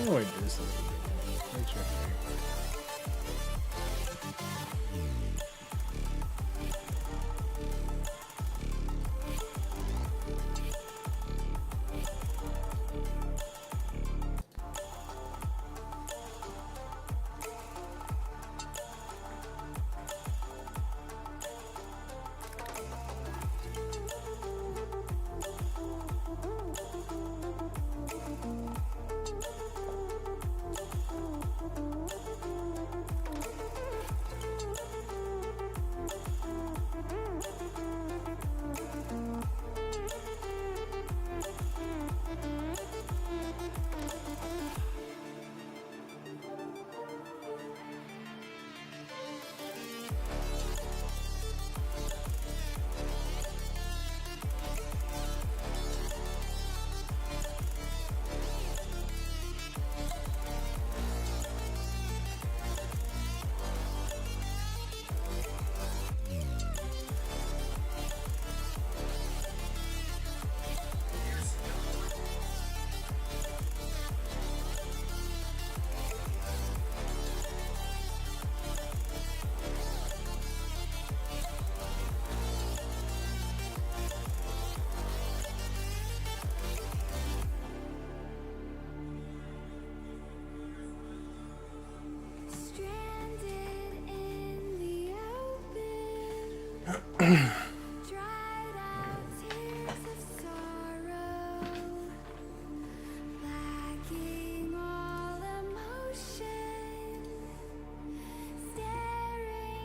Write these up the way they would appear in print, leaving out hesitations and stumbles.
Oh, I do something. Let's check.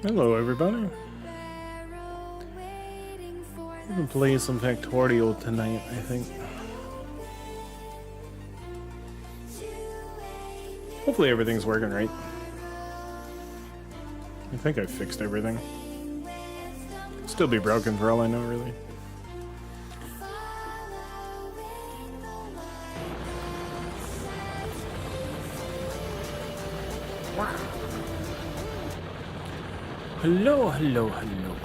Hello, everybody. We've been playing some Factorio tonight, I think. Hopefully everything's working right. I think I fixed everything. Still be broken for all I know, really. Hello, hello, hello.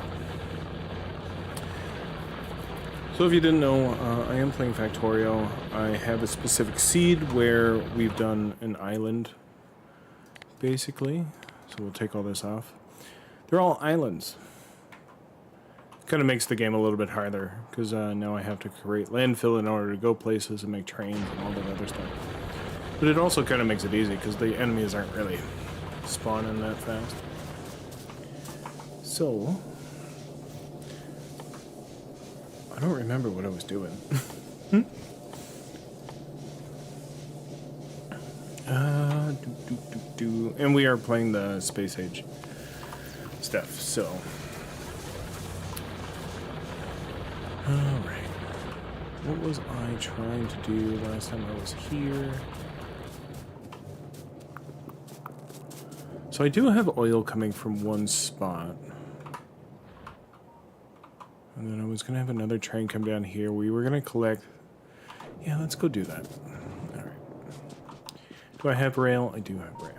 So if you didn't know, I am playing Factorio. I have a specific seed where we've done an island, basically. So we'll take all this off. They're all islands. Kind of makes the game a little bit harder, because now I have to create landfill in order to go places and make trains and all that other stuff. But it also kind of makes it easy, because the enemies aren't really spawning that fast. So, I don't remember what I was doing. And we are playing the Space Age stuff, so. Alright. What was I trying to do last time I was here? So I do have oil coming from one spot. And then I was going to have another train come down here. We were going to collect... Yeah, let's go do that. Alright. Do I have rail? I do have rail.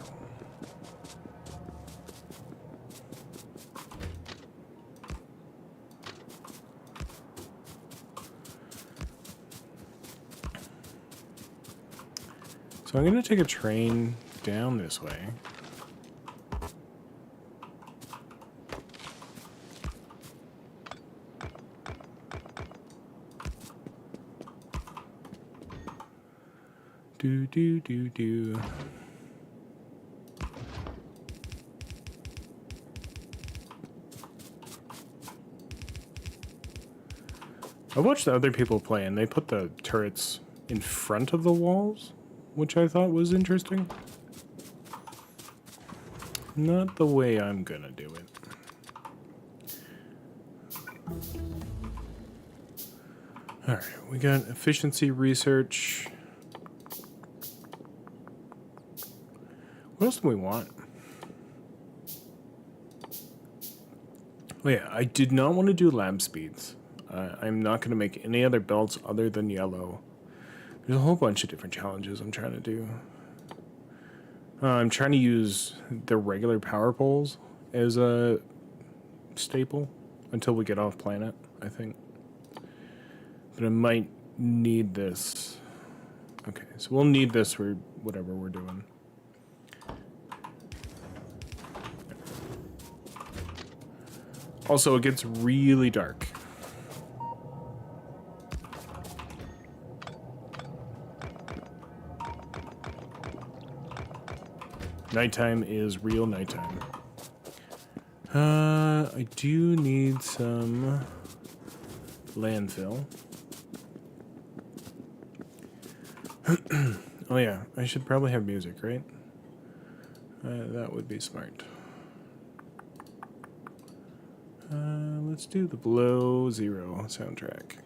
So I'm going to take a train down this way. Do. I watched the other people play, and they put the turrets in front of the walls, which I thought was interesting. Not the way I'm gonna do it. Alright, we got efficiency research. What else do we want? Oh yeah, I did not want to do lab speeds. I'm not going to make any other belts other than yellow. There's a whole bunch of different challenges I'm trying to do. I'm trying to use the regular power poles as a staple until we get off planet, I think. But I might need this. Okay, so we'll need this for whatever we're doing. Also, it gets really dark. Nighttime is real nighttime. I do need some landfill. Oh yeah, I should probably have music, right? That would be smart. Let's do the Below Zero soundtrack.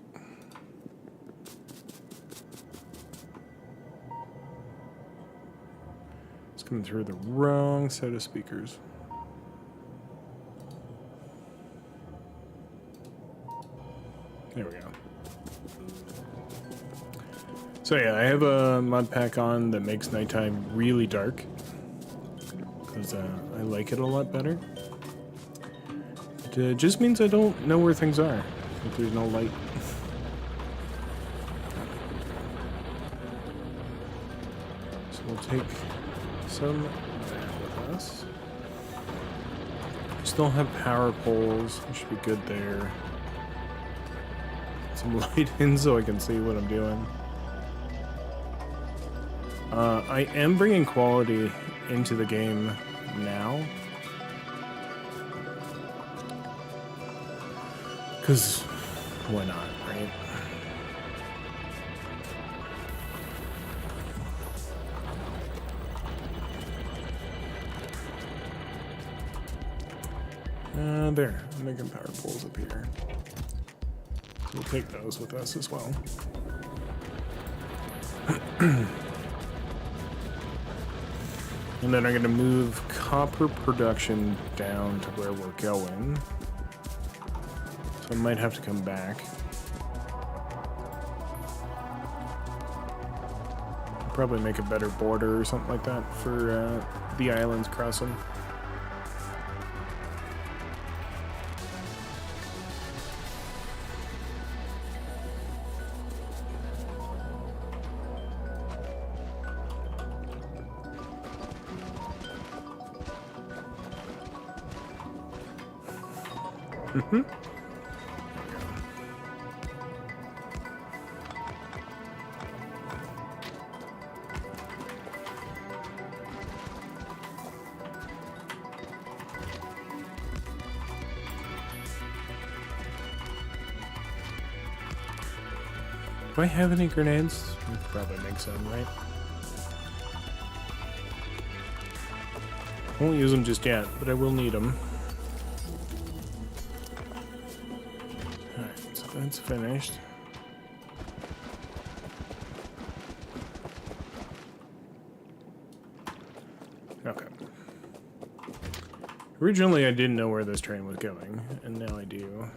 It's coming through the wrong set of speakers. There we go. So yeah, I have a mod pack on that makes nighttime really dark because I like it a lot better. It just means I don't know where things are if there's no light. So we'll take some of that with us. Still have power poles. We should be good there. Some light in so I can see what I'm doing. I am bringing quality into the game now. Because why not, right? There. I'm making power poles up here. So we'll take those with us as well. And then I'm going to move copper production down to where we're going. So I might have to come back. Probably make a better border or something like that for the islands crossing. Mm-hmm. Do I have any grenades? We could probably make some, right? Won't use them just yet, but I will need them. Alright, so that's finished. Okay. Originally, I didn't know where this train was going, and now I do.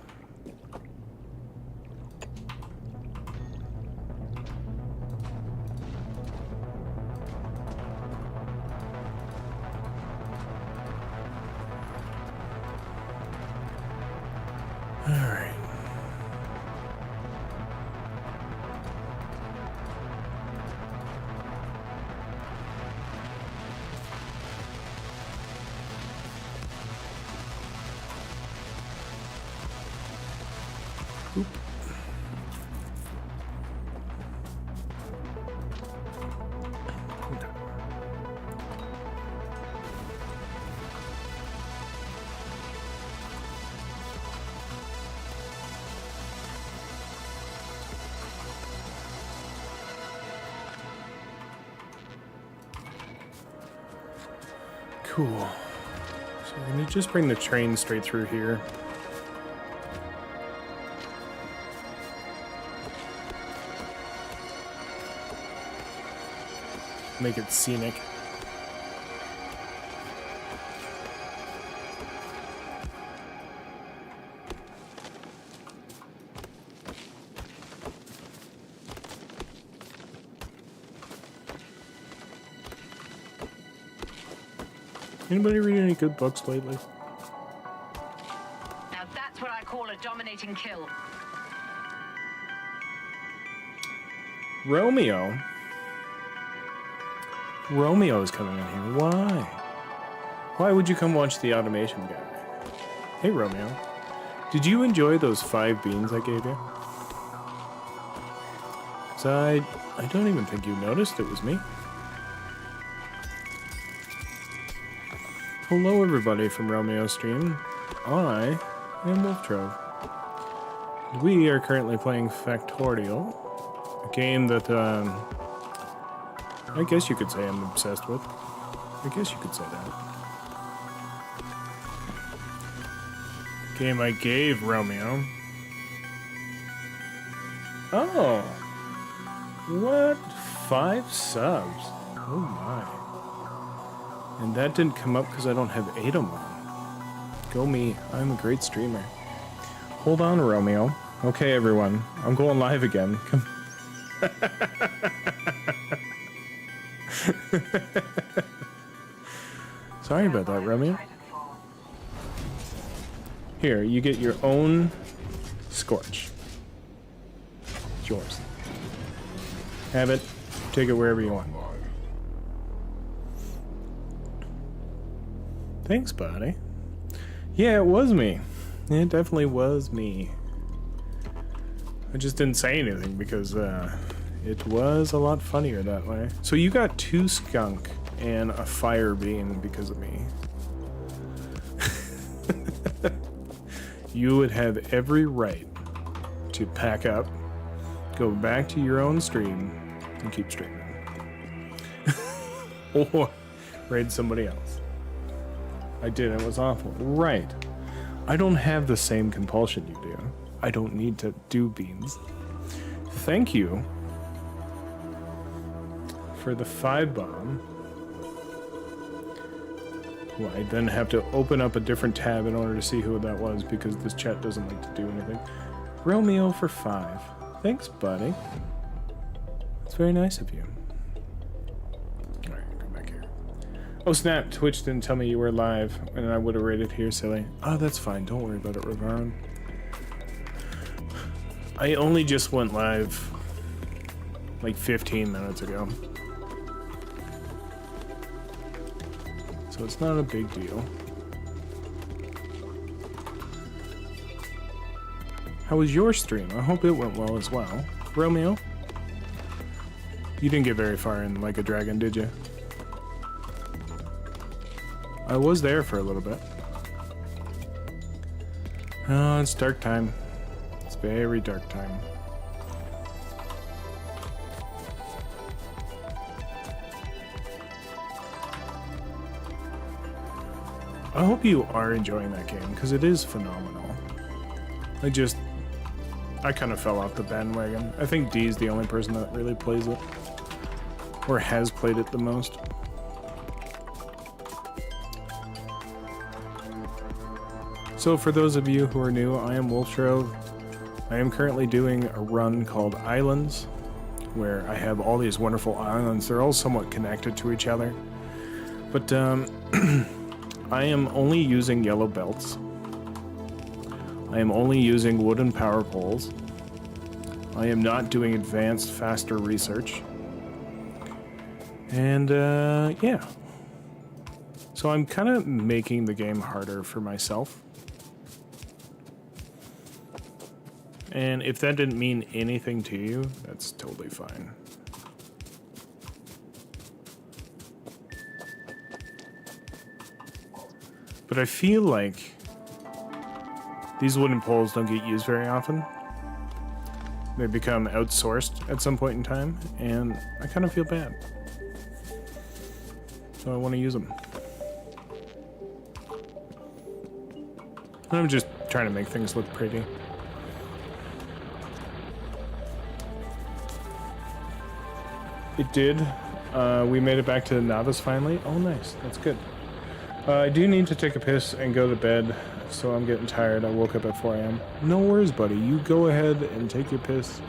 Alright. Oop. Okay. Cool. So we're gonna just bring the train straight through here. Make it scenic. Anybody read any good books lately? Now that's what I call a dominating kill. Romeo? Romeo is coming in here. Why? Why would you come watch the automation guy? Hey, Romeo. Did you enjoy those 5 beans I gave you? 'Cause I don't even think you noticed it was me. Hello, everybody from Romeo Stream. I am Wolftrove. We are currently playing Factorial, a game that I guess you could say I'm obsessed with. I guess you could say that. Game I gave Romeo. Oh! What? 5 subs? Oh my. And that didn't come up because I don't have ATOM on. Go me. I'm a great streamer. Hold on, Romeo. Okay, everyone. I'm going live again. Come. Sorry about that, Romeo. Here, you get your own Scorch. It's yours. Have it. Take it wherever you want. Thanks, buddy. Yeah, it was me. It definitely was me. I just didn't say anything because it was a lot funnier that way. So you got 2 skunk and a fire bean because of me. You would have every right to pack up, go back to your own stream, and keep streaming. Or raid somebody else. I did, it was awful. Right. I don't have the same compulsion you do. I don't need to do beans. Thank you for the 5 bomb. Well, I then have to open up a different tab in order to see who that was because this chat doesn't like to do anything. Romeo for 5. Thanks, buddy. That's very nice of you. Alright, come back here. Oh snap, Twitch didn't tell me you were live and I would have rated here, silly. Oh, that's fine. Don't worry about it, Ravaron. I only just went live like 15 minutes ago. So it's not a big deal. How was your stream? I hope it went well as well. Romeo? You didn't get very far in Like a Dragon, did you? I was there for a little bit. Oh, it's dark time. It's very dark time. I hope you are enjoying that game, because it is phenomenal. I kind of fell off the bandwagon. I think Dee's the only person that really plays it. Or has played it the most. So for those of you who are new, I am Wolftrove. I am currently doing a run called Islands, where I have all these wonderful islands. They're all somewhat connected to each other. But, I am only using yellow belts. I am only using wooden power poles. I am not doing advanced, faster research. And, yeah. So I'm kind of making the game harder for myself. And if that didn't mean anything to you, that's totally fine. But I feel like these wooden poles don't get used very often. They become outsourced at some point in time, and I kind of feel bad. So I want to use them. And I'm just trying to make things look pretty. It did. We made it back to Navas finally. Oh, nice. That's good. I do need to take a piss and go to bed, so I'm getting tired. I woke up at 4 a.m. No worries, buddy. You go ahead and take your piss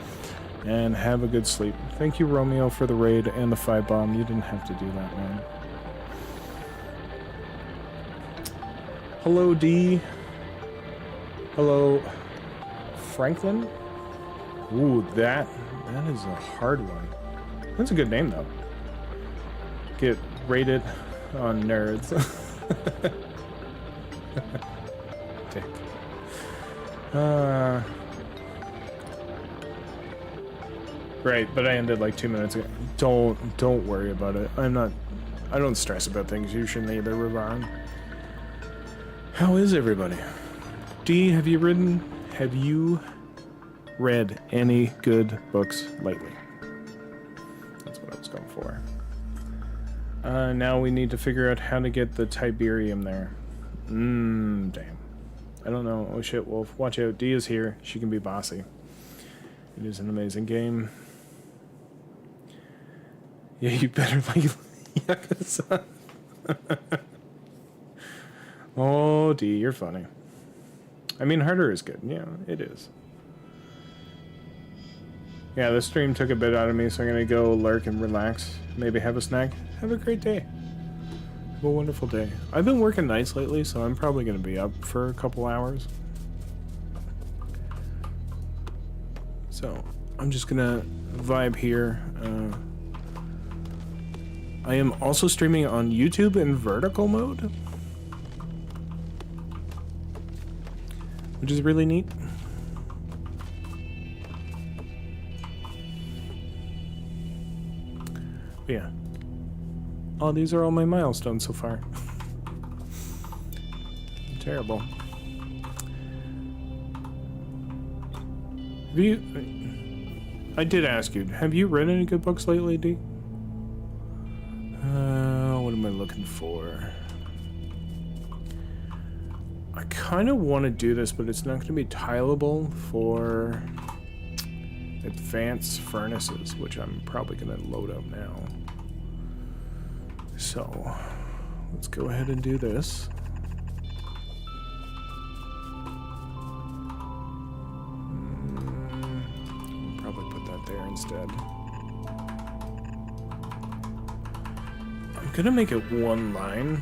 and have a good sleep. Thank you, Romeo, for the raid and the 5 bomb. You didn't have to do that, man. Hello, D. Hello, Franklin. Ooh, that is a hard one. That's a good name, though. Get rated on nerds. Dick. Right, but I ended like 2 minutes ago. Don't worry about it. I don't stress about things. You shouldn't either, Ravon. How is everybody? D, have you read any good books lately? That's what I was going for. Now we need to figure out how to get the Tiberium there. Damn. I don't know. Oh shit, Wolf. Watch out. D is here. She can be bossy. It is an amazing game. Yeah, you better like Yakuza. Oh, D, you're funny. I mean, harder is good. Yeah, it is. Yeah, the stream took a bit out of me, so I'm gonna go lurk and relax. Maybe have a snack. Have a great day. Have a wonderful day. I've been working nights lately, so I'm probably gonna be up for a couple hours. So, I'm just gonna vibe here. I am also streaming on YouTube in vertical mode, which is really neat. But yeah. Oh, these are all my milestones so far. Terrible. Have you... I did ask you, have you read any good books lately, D? What am I looking for? I kind of want to do this, but it's not going to be tileable for advanced furnaces, which I'm probably going to load up now. So, let's go ahead and do this. I'll probably put that there instead. I'm gonna make it one line.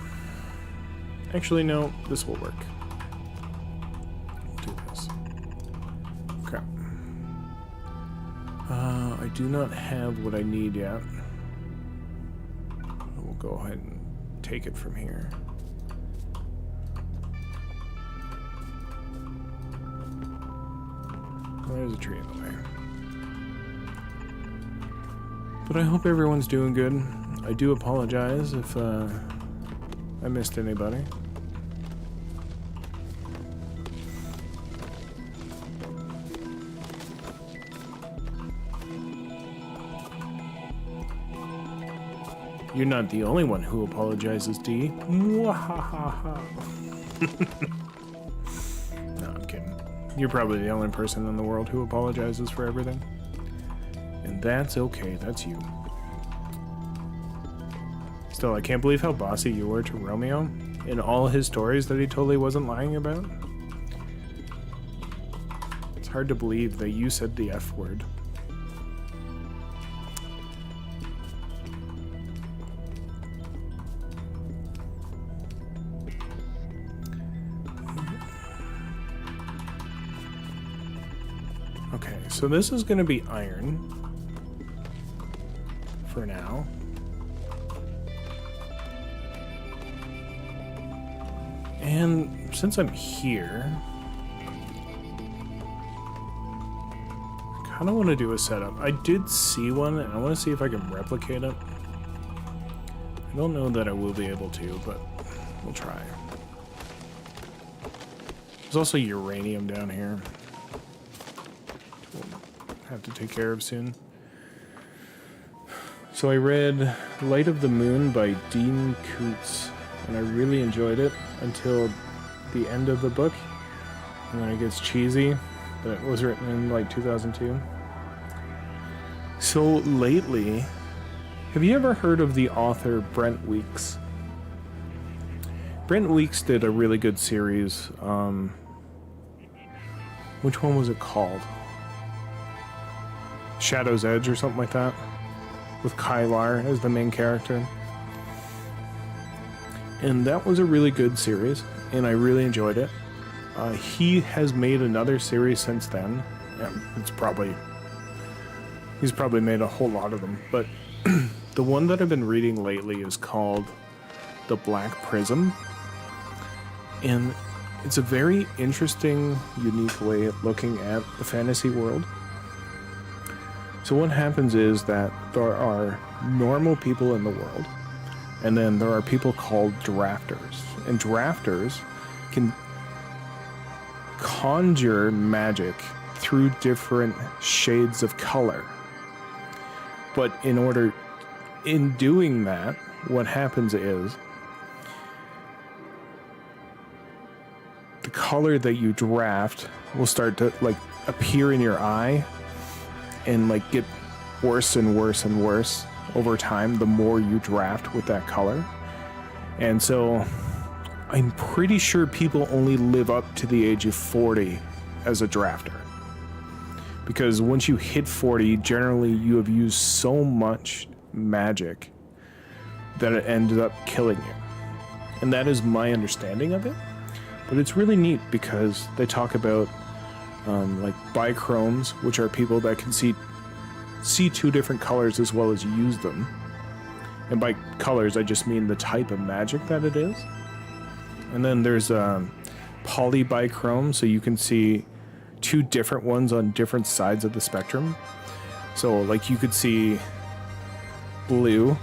Actually, no, this will work. Do this. Okay. I do not have what I need yet. We'll go ahead and take it from here. There's a tree in the way. But I hope everyone's doing good. I do apologize if I missed anybody. You're not the only one who apologizes, D. Mwahaha. No, I'm kidding. You're probably the only person in the world who apologizes for everything. And that's okay, that's you. Still, I can't believe how bossy you were to Romeo in all his stories that he totally wasn't lying about. It's hard to believe that you said the F word. Okay, so this is going to be iron for now. And since I'm here, I kind of want to do a setup. I did see one, and I want to see if I can replicate it. I don't know that I will be able to, but we'll try. There's also uranium down here. We'll have to take care of soon. So I read Light of the Moon by Dean Koontz, and I really enjoyed it until the end of the book, and then it gets cheesy, but it was written in like 2002. So lately, have you ever heard of the author Brent Weeks? Brent Weeks did a really good series. Which one was it called? Shadow's Edge or something like that, with Kylar as the main character. And that was a really good series, and I really enjoyed it. He has made another series since then. Yeah, he's probably made a whole lot of them, but the one that I've been reading lately is called The Black Prism. And it's a very interesting, unique way of looking at the fantasy world. So what happens is that there are normal people in the world, and then there are people called drafters. And drafters can conjure magic through different shades of color. But in doing that, what happens is the color that you draft will start to like appear in your eye and like get worse and worse and worse over time the more you draft with that color. And so I'm pretty sure people only live up to the age of 40 as a drafter. Because once you hit 40, generally you have used so much magic that it ended up killing you. And that is my understanding of it. But it's really neat because they talk about like bichromes, which are people that can see two different colors as well as use them. And by colors, I just mean the type of magic that it is. And then there's polybichrome, so you can see two different ones on different sides of the spectrum. So like you could see blue,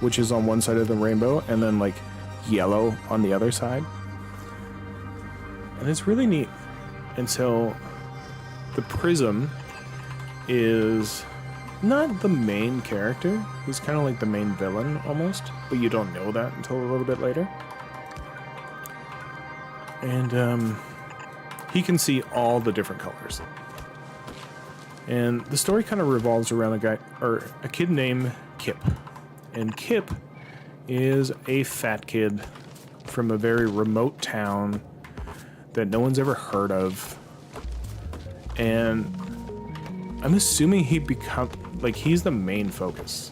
which is on one side of the rainbow, and then like yellow on the other side. And it's really neat. And so the Prism is not the main character. He's kind of like the main villain almost, but you don't know that until a little bit later. And he can see all the different colors. And the story kind of revolves around a kid named Kip. And Kip is a fat kid from a very remote town that no one's ever heard of. And I'm assuming he's the main focus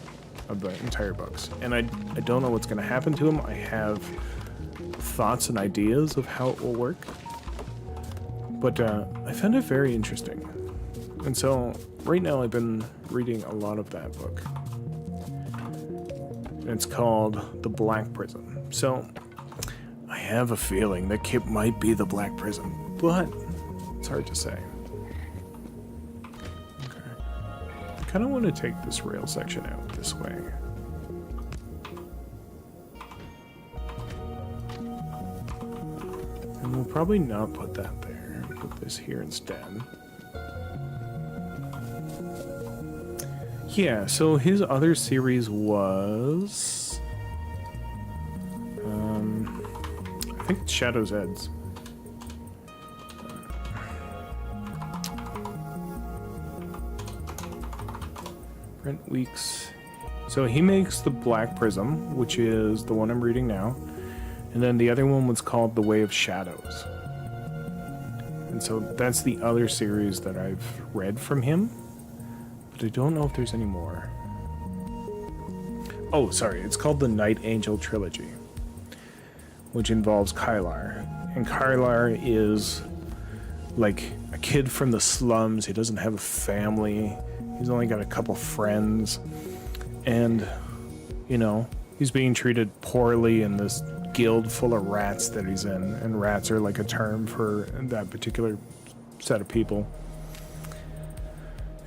of the entire books. And I don't know what's going to happen to him. I have thoughts and ideas of how it will work. But I found it very interesting. And so right now I've been reading a lot of that book. And it's called The Black Prism. So I have a feeling that Kip might be the Black Prism, but it's hard to say. Okay. I kind of want to take this rail section out this way. And we'll probably not put that there. Put this here instead. Yeah, so his other series was... I think it's Shadow's Edge. Brent Weeks. So he makes the Black Prism, which is the one I'm reading now. And then the other one was called The Way of Shadows. And so that's the other series that I've read from him. But I don't know if there's any more. Oh, sorry. It's called the Night Angel Trilogy, which involves Kylar. And Kylar is like a kid from the slums. He doesn't have a family. He's only got a couple friends. And, you know, he's being treated poorly in this guild full of rats that he's in. And rats are like a term for that particular set of people.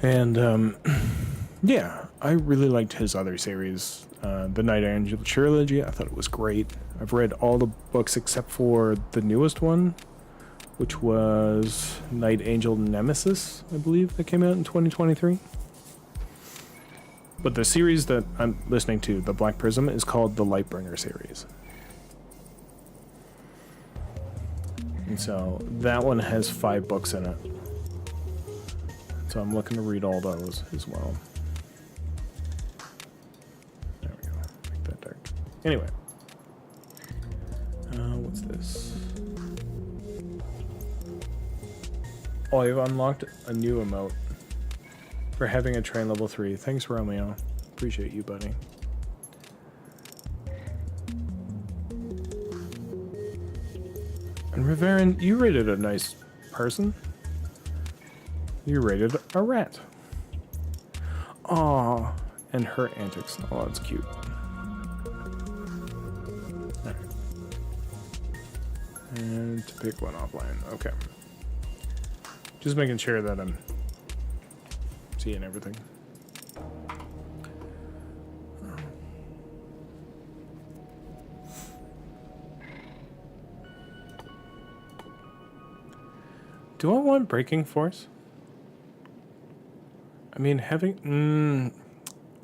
And, yeah, I really liked his other series. The Night Angel Trilogy, I thought it was great. I've read all the books except for the newest one, which was Night Angel Nemesis, I believe, that came out in 2023. But the series that I'm listening to, The Black Prism, is called the Lightbringer series. And so that one has 5 books in it. So I'm looking to read all those as well. There we go. Make that dark. Anyway. What's this? Oh, I've unlocked a new emote for having a train level 3. Thanks, Romeo. Appreciate you, buddy. And Riverin, you rated a nice person. You rated a rat. Aw, and her antics. Oh, that's cute. Alright. And to pick one offline. Okay. Just making sure that I'm seeing everything. Do I want braking force? I mean, having...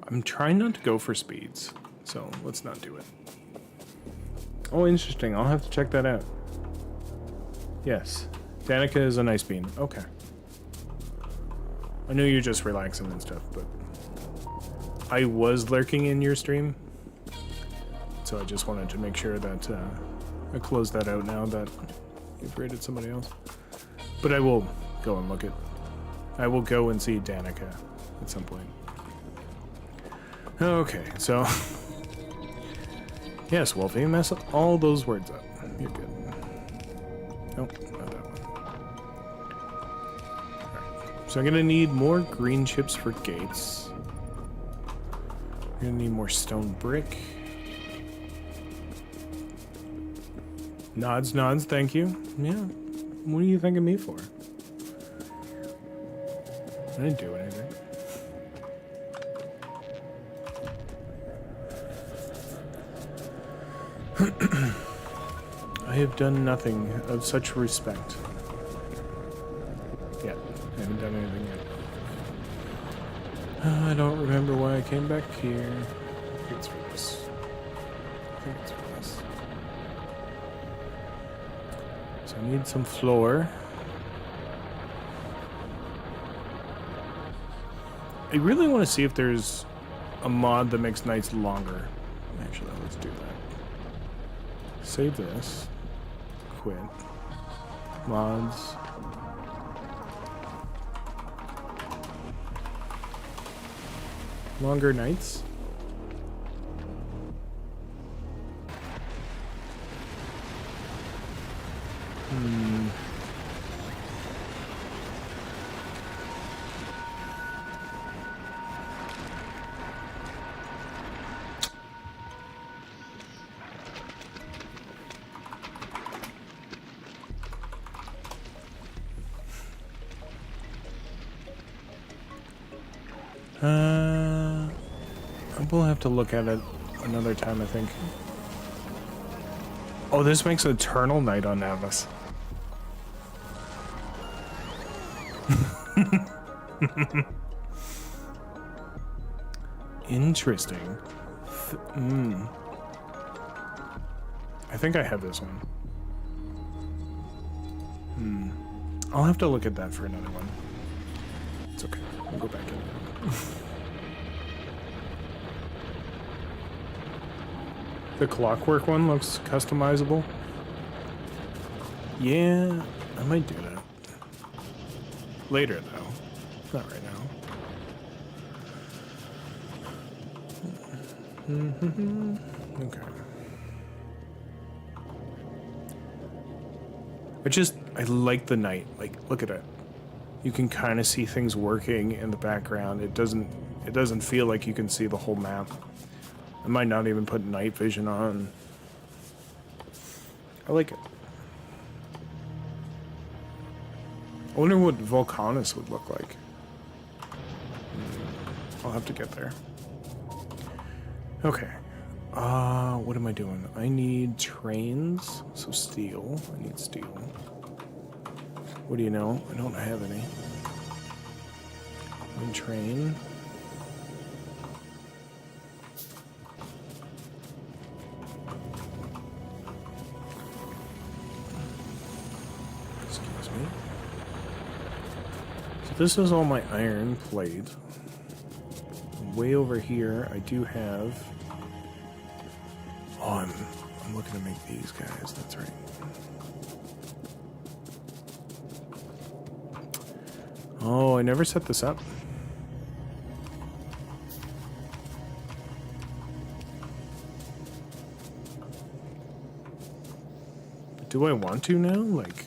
I'm trying not to go for speeds, so let's not do it. Oh, interesting. I'll have to check that out. Yes. Danica is a nice bean. Okay. I know you're just relaxing and stuff, but... I was lurking in your stream, so I just wanted to make sure that I closed that out now that you've rated somebody else. But I will go and look at... I will go and see Danica at some point. Okay, so... Yes, Wolfie, mess all those words up. You're good. Nope, not that one. Alright, so I'm gonna need more green chips for gates. I'm gonna need more stone brick. Nods, nods, thank you. Yeah. What are you thanking me for? I didn't do anything. I have done nothing of such respect. Yet. I haven't done anything yet. I don't remember why I came back here. I think it's for this. I think it's for this. So I need some floor. I really want to see if there's a mod that makes nights longer. Actually, let's do that. Save this. Quit. Mods. Longer nights. We'll have to look at it another time, I think. Oh, this makes Eternal Night on Navis. Interesting. I think I have this one. I'll have to look at that for another one. It's okay. We'll go back in. The clockwork one looks customizable. Yeah, I might do that. Later, though. Not right now. Okay. I like the night. Like, look at it. You can kind of see things working in the background. It doesn't feel like you can see the whole map. I might not even put night vision on. I like it. I wonder what Volcanus would look like. I'll have to get there. Okay. What am I doing? I need trains. So steel. I need steel. What do you know? I don't have any. One train. Excuse me. So this is all my iron plate. Way over here, I do have... Oh, I'm looking to make these guys. That's right. Oh, I never set this up. Do I want to now? Like...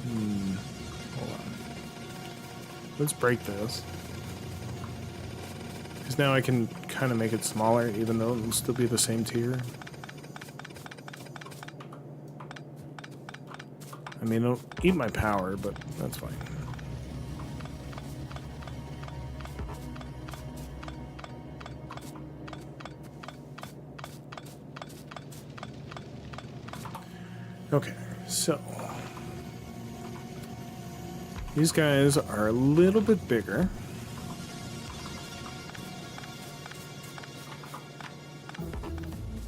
hold on. Let's break this. Because now I can kind of make it smaller, even though it'll still be the same tier. I mean, it'll eat my power, but that's fine. Okay, so these guys are a little bit bigger.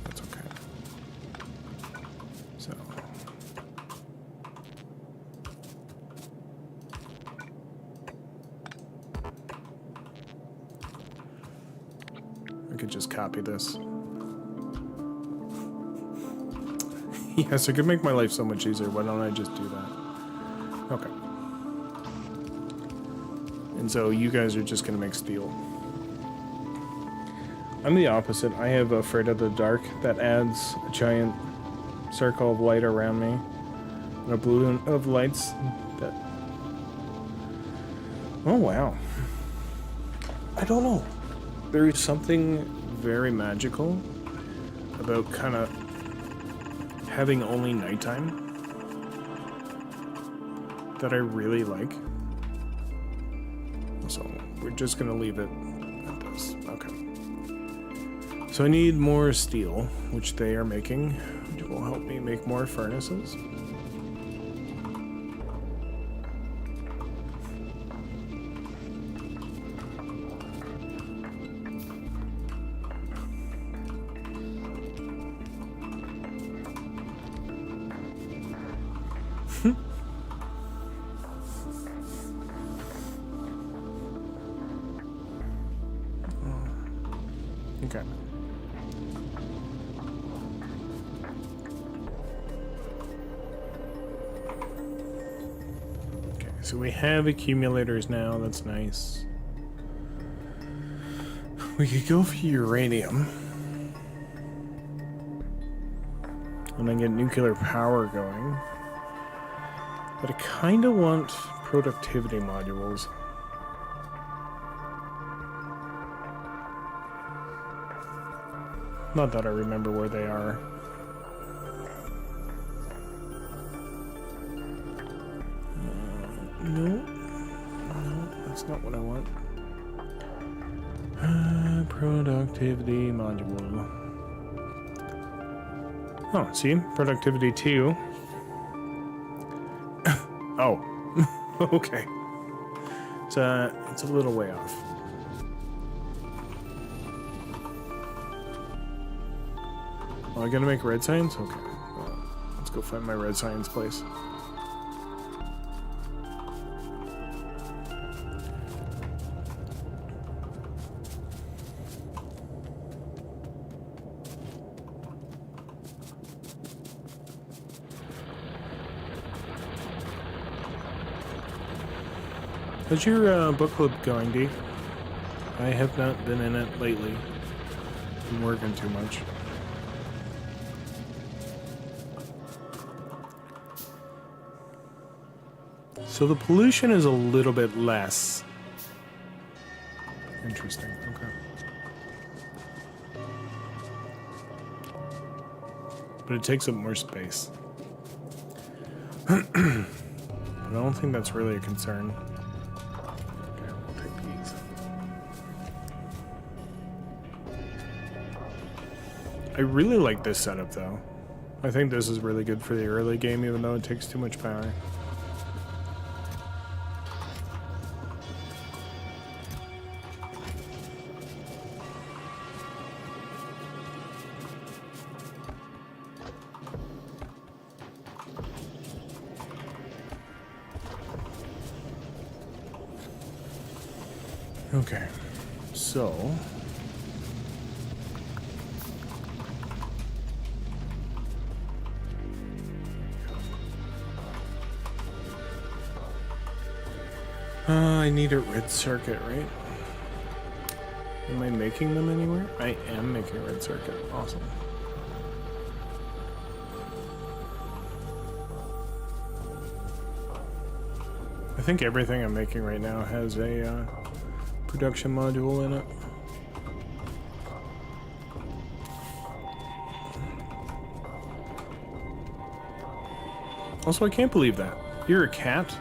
That's okay. So I could just copy this. Yes, it could make my life so much easier. Why don't I just do that? Okay. And so you guys are just going to make steel. I'm the opposite. I have Afraid of the Dark that adds a giant circle of light around me. And a balloon of lights that... Oh, wow. I don't know. There is something very magical about kind of having only nighttime that I really like. So we're just gonna leave it at this. Okay. So I need more steel, which they are making, which will help me make more furnaces. Okay. Okay, so we have accumulators now, that's nice. We could go for uranium. And then get nuclear power going. But I kinda want productivity modules. Not that I remember where they are. No, that's not what I want. Productivity module. Oh, see? Productivity 2. Oh. Okay. It's a little way off. Oh, I gotta make red science? Okay. Well, let's go find my red science place. How's your book club going, D? I have not been in it lately. Been working too much. So the pollution is a little bit less. Interesting, okay. But it takes up more space. But I don't think that's really a concern. Okay, we'll take these. I really like this setup though. I think this is really good for the early game even though it takes too much power. Okay, so I need a red circuit, right? Am I making them anywhere? I am making a red circuit. Awesome. think everything I'm making right now has a production module in it. Also, I can't believe that. You're a cat,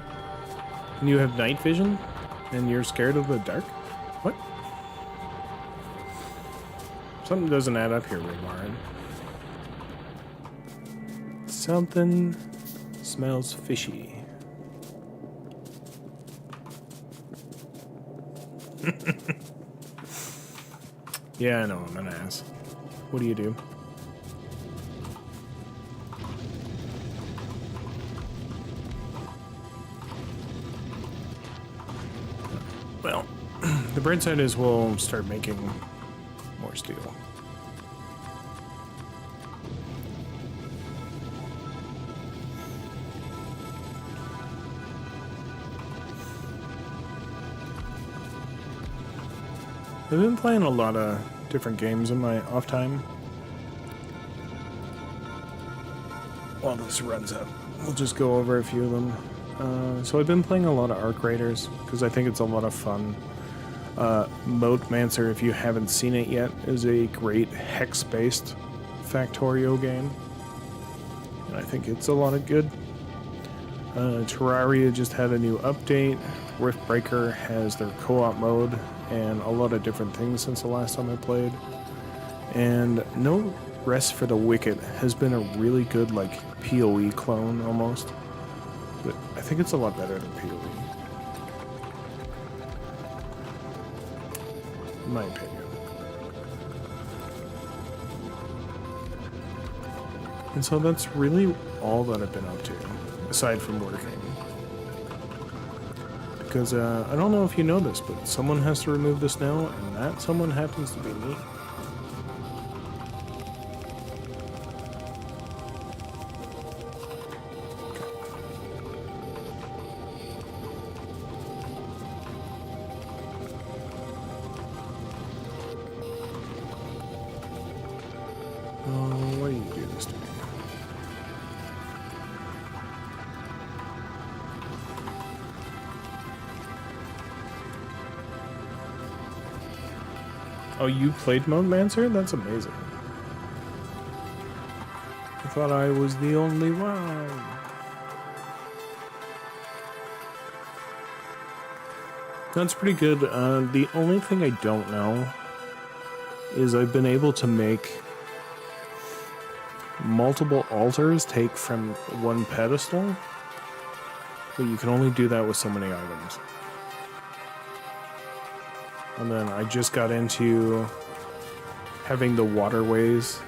and you have night vision, and you're scared of the dark? What? Something doesn't add up here, Warren. Something smells fishy. Yeah, I know, I'm an ass. What do you do? Well, the bright side is we'll start making more steel. I've been playing a lot of different games in my off time. While this runs up, we'll just go over a few of them. So I've been playing a lot of Arc Raiders because I think it's a lot of fun. Moatmancer, if you haven't seen it yet, is a great hex-based Factorio game. And I think it's a lot of good. Terraria just had a new update. Riftbreaker has their co-op mode and a lot of different things since the last time I played. And No Rest for the Wicked has been a really good, like, PoE clone almost. But I think it's a lot better than PoE. In my opinion. And so that's really all that I've been up to, aside from working. Because I don't know if you know this, but someone has to remove the snow, and that someone happens to be me. Oh, why do you do this to me? Oh, you played Moatmancer? That's amazing. I thought I was the only one. That's pretty good. The only thing I don't know is I've been able to make multiple altars take from one pedestal, but you can only do that with so many items. And then I just got into having the waterways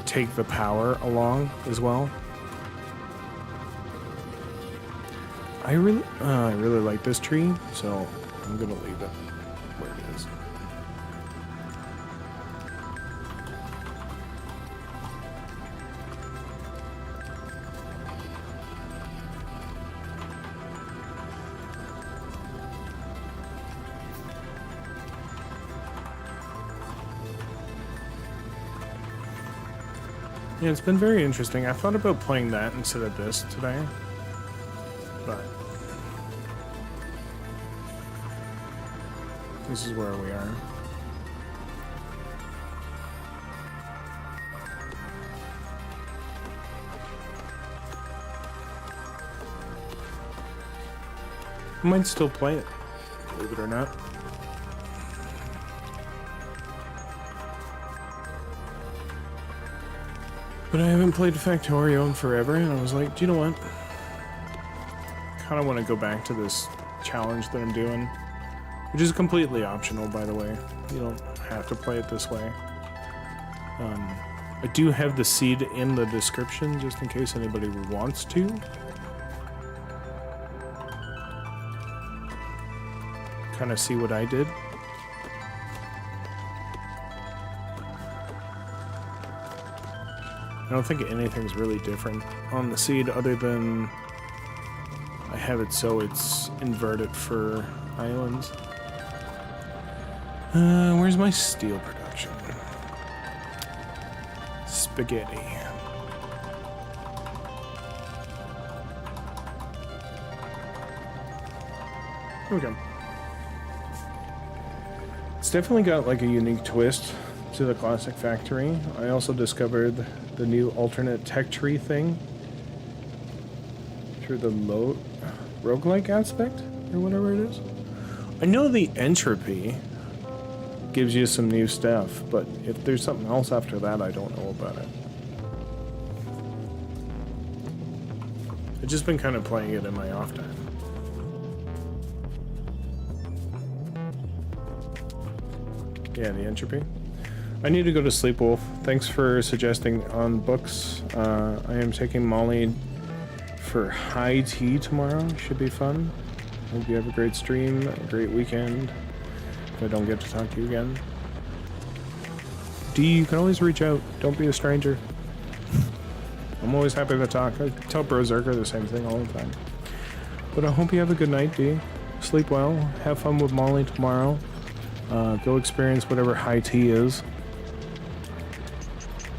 take the power along as well. I really like this tree, so I'm gonna leave it where it is. Yeah, it's been very interesting. I thought about playing that instead of this today, but this is where we are. I might still play it, believe it or not. But I haven't played Factorio in forever, and I was like, do you know what? I kind of want to go back to this challenge that I'm doing, which is completely optional, by the way. You don't have to play it this way. I do have the seed in the description, just in case anybody wants to. Kind of see what I did. I don't think anything's really different on the seed other than I have it so it's inverted for islands. Where's my steel production? Spaghetti. Here we go. It's definitely got like a unique twist to the classic factory. I also discovered the new alternate tech tree thing through the roguelike aspect or whatever it is. I know the entropy gives you some new stuff, but if there's something else after that, I don't know about it. I've just been kind of playing it in my off time. Yeah, the entropy. I need to go to sleep, Wolf. Thanks for suggesting on books. I am taking Molly for high tea tomorrow. Should be fun. Hope you have a great stream, a great weekend. If I don't get to talk to you again. D, you can always reach out. Don't be a stranger. I'm always happy to talk. I tell Berserker the same thing all the time. But I hope you have a good night, D. Sleep well. Have fun with Molly tomorrow. Go experience whatever high tea is.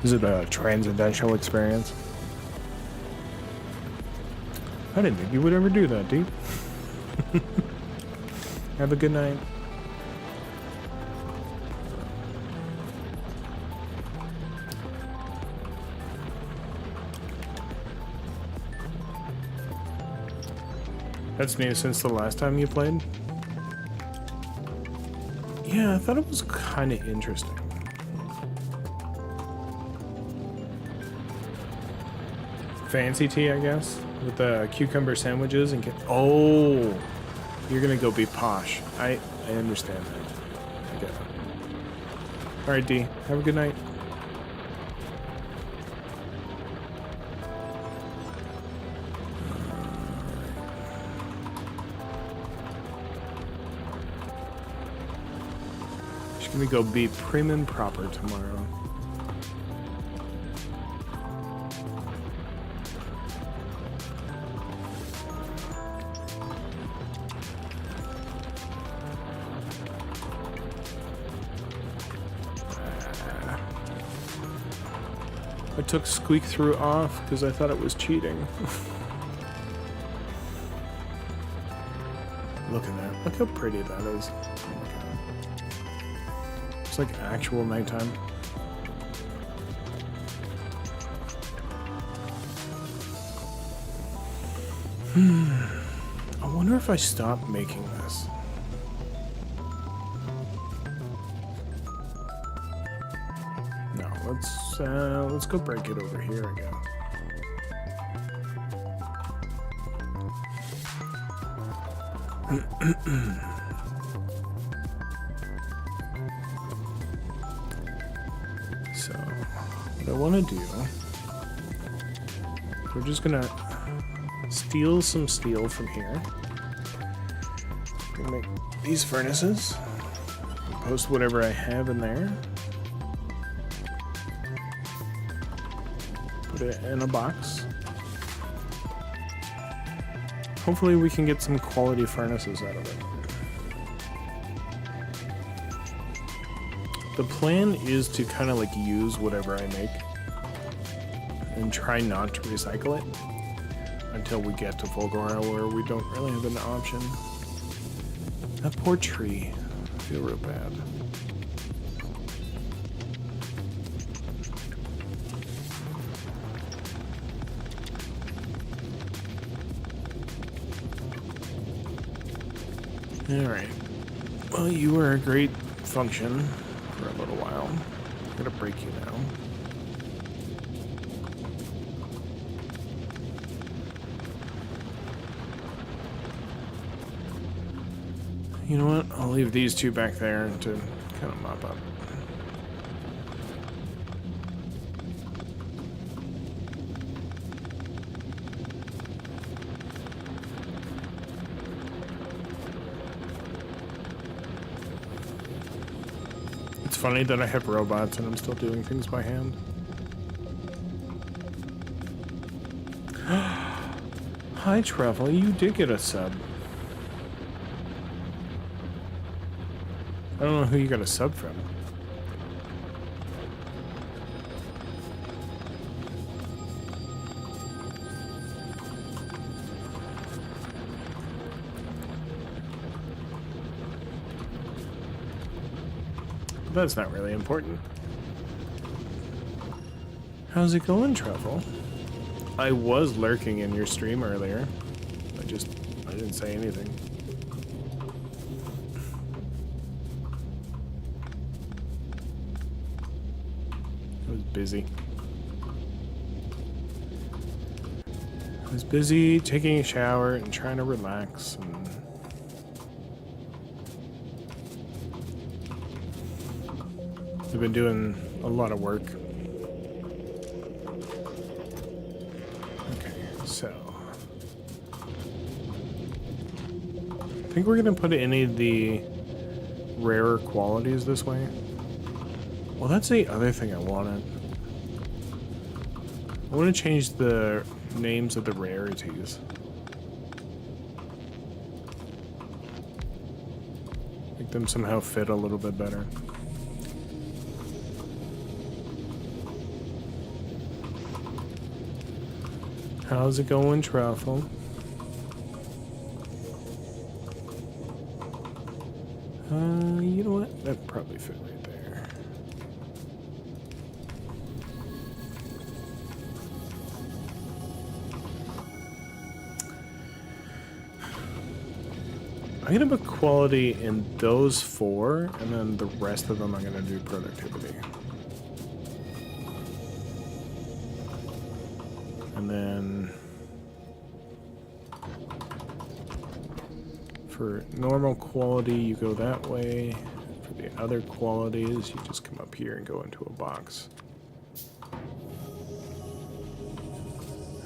Is it a transcendental experience? I didn't think you would ever do that, D. Have a good night. That's new since the last time you played? Yeah, I thought it was kind of interesting. Fancy tea, I guess, with the cucumber sandwiches and oh, you're gonna go be posh. I understand that. I get it. All right, D. Have a good night. She's gonna go be prim and proper tomorrow. I took Squeak Through off because I thought it was cheating. Look at that. Look how pretty that is. Oh my god. It's like actual nighttime. I wonder if I stop making this. Let's go break it over here again. So, what I want to do, we're just gonna steal some steel from here. Gonna make these furnaces. Post whatever I have in there. Put it in a box. Hopefully we can get some quality furnaces out of it. The plan is to kind of like use whatever I make and try not to recycle it until we get to Volgora where we don't really have an option. That poor tree. I feel real bad. Alright. Well, you were a great function for a little while. I'm gonna break you now. You know what? I'll leave these two back there to kind of mop up. It's funny that I have robots and I'm still doing things by hand. Hi, Travel. You did get a sub. I don't know who you got a sub from. That's not really important. How's it going, Truffle? I was lurking in your stream earlier. I didn't say anything. I was busy. I was busy taking a shower and trying to relax and I've been doing a lot of work. Okay, so I think we're gonna put any of the rarer qualities this way. Well, that's the other thing I wanted. I want to change the names of the rarities. Make them somehow fit a little bit better. How's it going, Truffle? You know what? That probably fit right there. I'm gonna put quality in those 4, and then the rest of them I'm gonna do productivity. And then for normal quality, you go that way. For the other qualities, you just come up here and go into a box.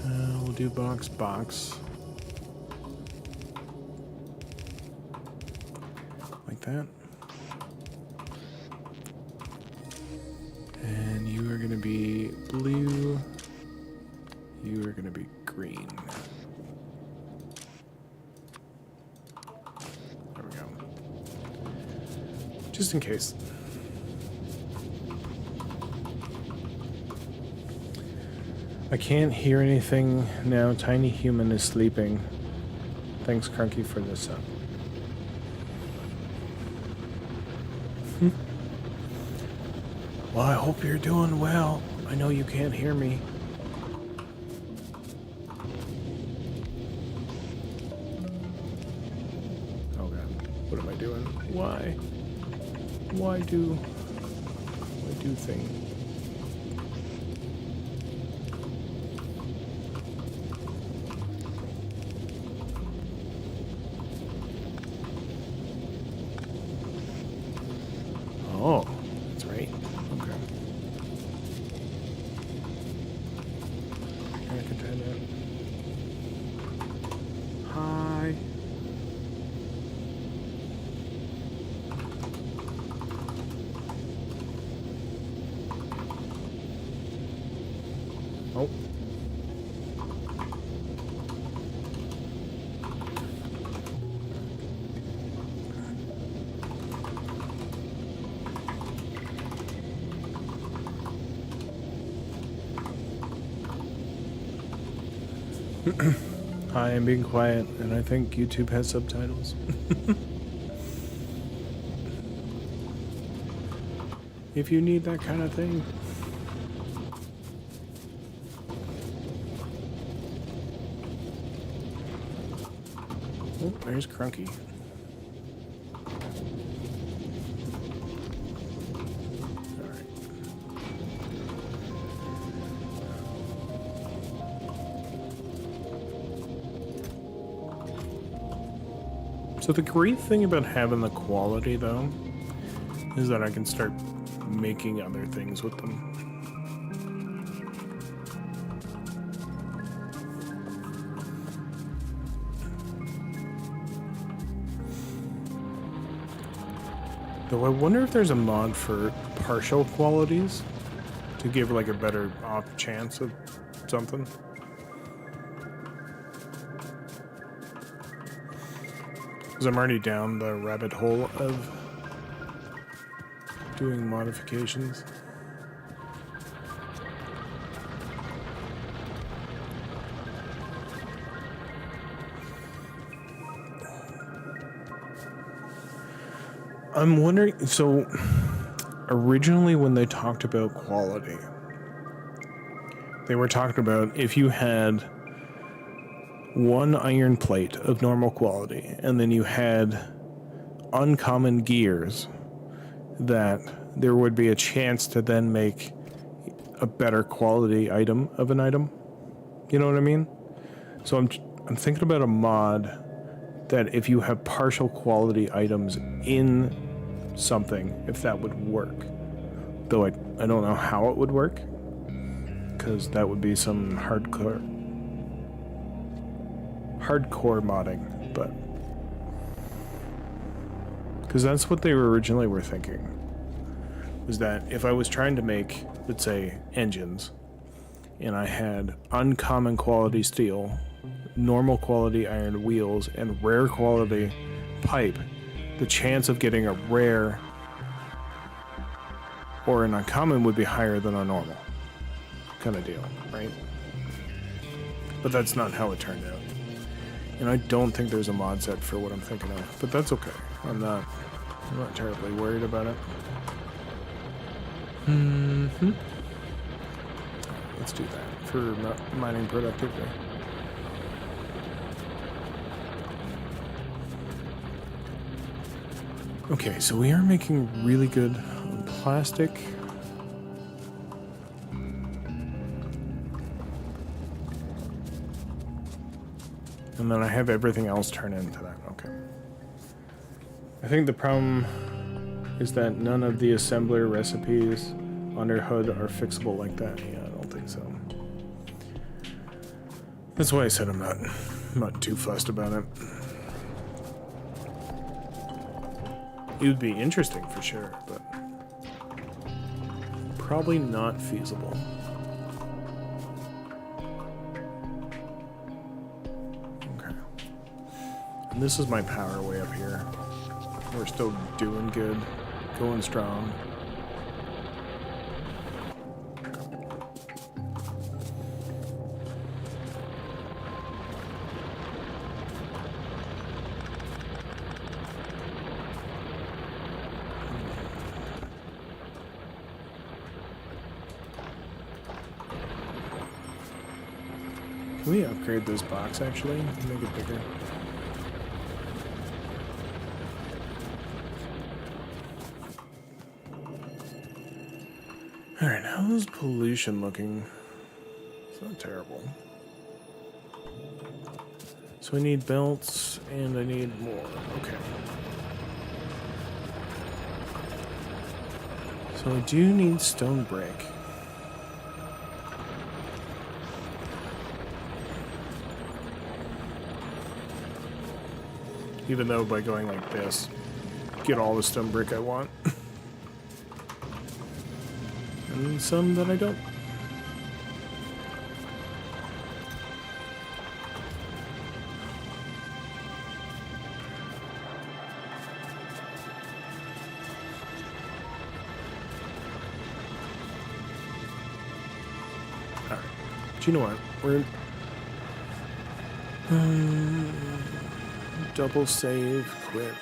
We'll do box. Like that. And you are going to be blue. You are going to be green. There we go. Just in case. I can't hear anything now. Tiny Human is sleeping. Thanks, Crunky, for this up. Well, I hope you're doing well. I know you can't hear me. Oh god, what am I doing? Why do things? Oh, that's right. Okay. I can turn that. Hi. Oh. Hi, I'm being quiet, and I think YouTube has subtitles. If you need that kind of thing. Oh, there's Crunky. Alright. So the great thing about having the quality, though, is that I can start making other things with them. Though I wonder if there's a mod for partial qualities to give like a better off chance of something. Because I'm already down the rabbit hole of doing modifications. I'm wondering, so originally when they talked about quality, they were talking about if you had one iron plate of normal quality and then you had uncommon gears, that there would be a chance to then make a better quality item of an item. You know what I mean? So I'm thinking about a mod that if you have partial quality items in something, if that would work. Though I don't know how it would work, because that would be some hardcore modding, but because that's what they originally were thinking, was that if I was trying to make, let's say, engines, and I had uncommon quality steel, normal quality iron wheels, and rare quality pipe, the chance of getting a rare or an uncommon would be higher than a normal kind of deal, right? But that's not how it turned out. And I don't think there's a mod set for what I'm thinking of, but that's okay. I'm not terribly worried about it. Let's do that for mining productivity. Okay, so we are making really good on plastic. And then I have everything else turn into that. Okay. I think the problem is that none of the assembler recipes under hood are fixable like that. Yeah, I don't think so. That's why I said I'm not too fussed about it. It would be interesting for sure, but probably not feasible. Okay. And this is my power way up here. We're still doing good, going strong. Can we upgrade this box actually? Make it bigger. Alright, how's pollution looking? It's not terrible. So I need belts and I need more. Okay. So I do need stone brick. Even though by going like this, get all the stone brick I want. And some that I don't. Alright. Do you know what? We're... double save, quit.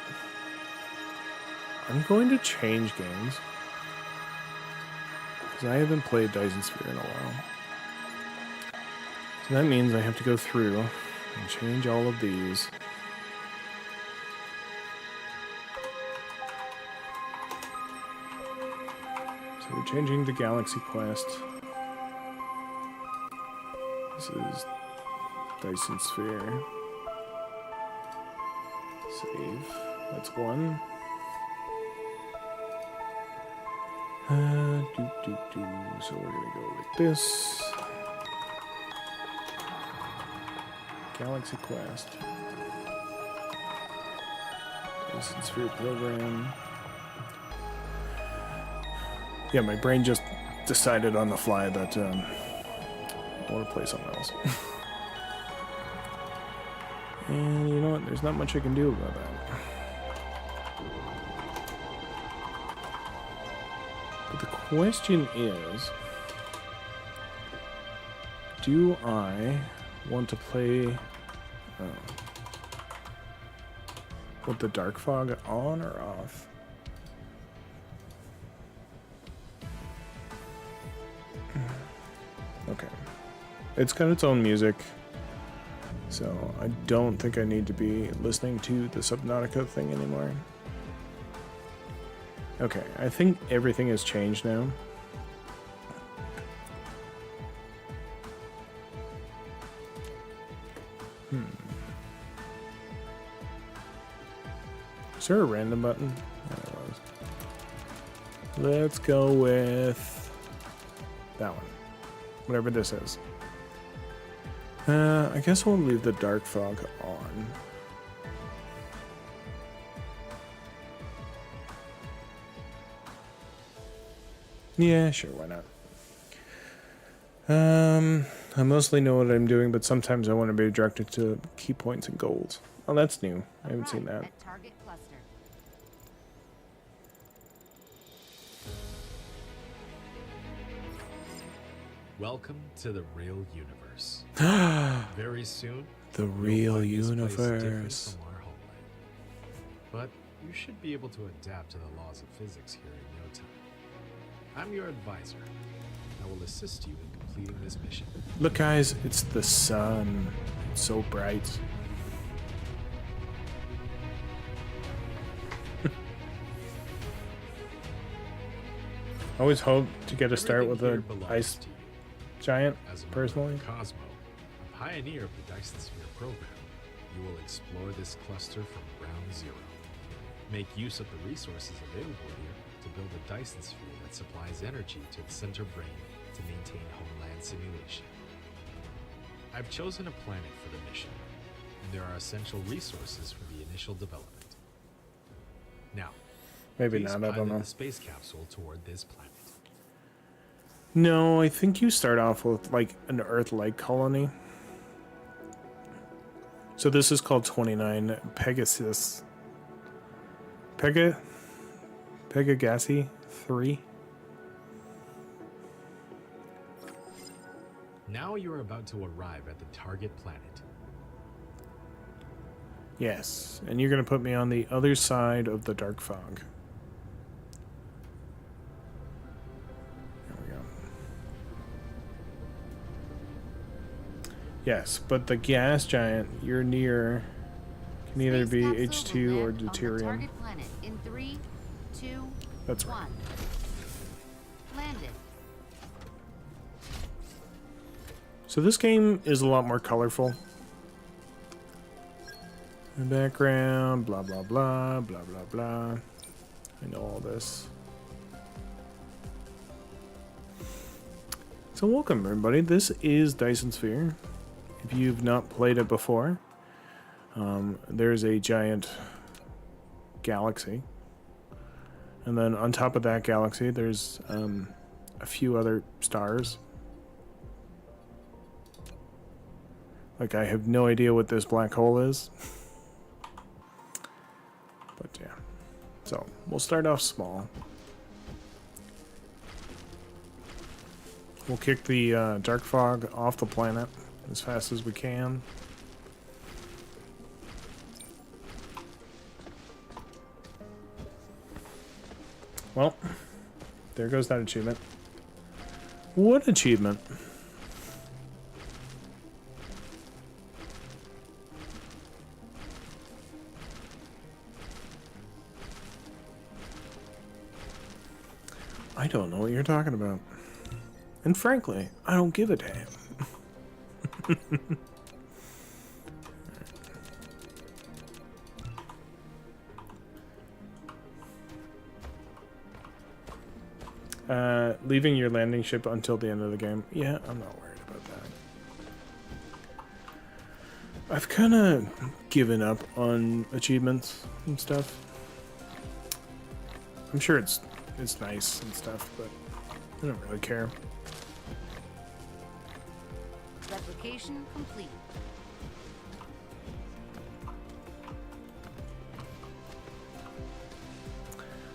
I'm going to change games. Because I haven't played Dyson Sphere in a while. So that means I have to go through and change all of these. So we're changing to Galaxy Quest. This is Dyson Sphere. Save. That's one. So we're gonna go with this. Galaxy Quest. Dyson Sphere program. Yeah, my brain just decided on the fly that I want to play something else. And you know what? There's not much I can do about that. But the question is, do I want to play with the dark fog on or off? It's got its own music. So I don't think I need to be listening to the Subnautica thing anymore. Okay, I think everything has changed now. Is there a random button? There was. Let's go with that one. Whatever this is. I guess we'll leave the dark fog on. Yeah, sure, why not? I mostly know what I'm doing, but sometimes I want to be directed to key points and goals. Oh, that's new. I haven't seen that. At target cluster. Welcome to the real universe. Very soon, The you'll real find this place different universe. from our homeland. But you should be able to adapt to the laws of physics here in no time. I'm your advisor. I will assist you in completing this mission. Look, guys, it's the sun. It's so bright. I always hope to get a start Everything with here an belongs ice to you. giant, As a member personally. of Cosmo, a pioneer of the Dyson Sphere program, you will explore this cluster from ground zero. Make use of the resources available here to build a Dyson Sphere that supplies energy to the center brain to maintain homeland simulation. I've chosen a planet for the mission, and there are essential resources for the initial development. Now, Maybe please not, I don't pilot know. the space capsule toward this planet. No, I think you start off with like an Earth-like colony. So this is called 29 Pegasus. Pegasi 3. Now you're about to arrive at the target planet. Yes, and you're gonna put me on the other side of the dark fog. There we go. Yes, but the gas giant you're near can either Space be capsule will H2 or land on the deuterium. target planet in 3, 2, That's right. 1. Landed. So this game is a lot more colorful. The background, blah blah blah, blah blah blah. I know all this. So welcome everybody. This is Dyson Sphere. If you've not played it before, there's a giant galaxy. And then on top of that galaxy, there's a few other stars. Like, I have no idea what this black hole is. But yeah. So, we'll start off small. We'll kick the dark fog off the planet as fast as we can. Well, there goes that achievement. What achievement? I don't know what you're talking about. And frankly, I don't give a damn. Leaving your landing ship until the end of the game. Yeah, I'm not worried about that. I've kind of given up on achievements and stuff. I'm sure it's nice and stuff, but I don't really care. Replication complete.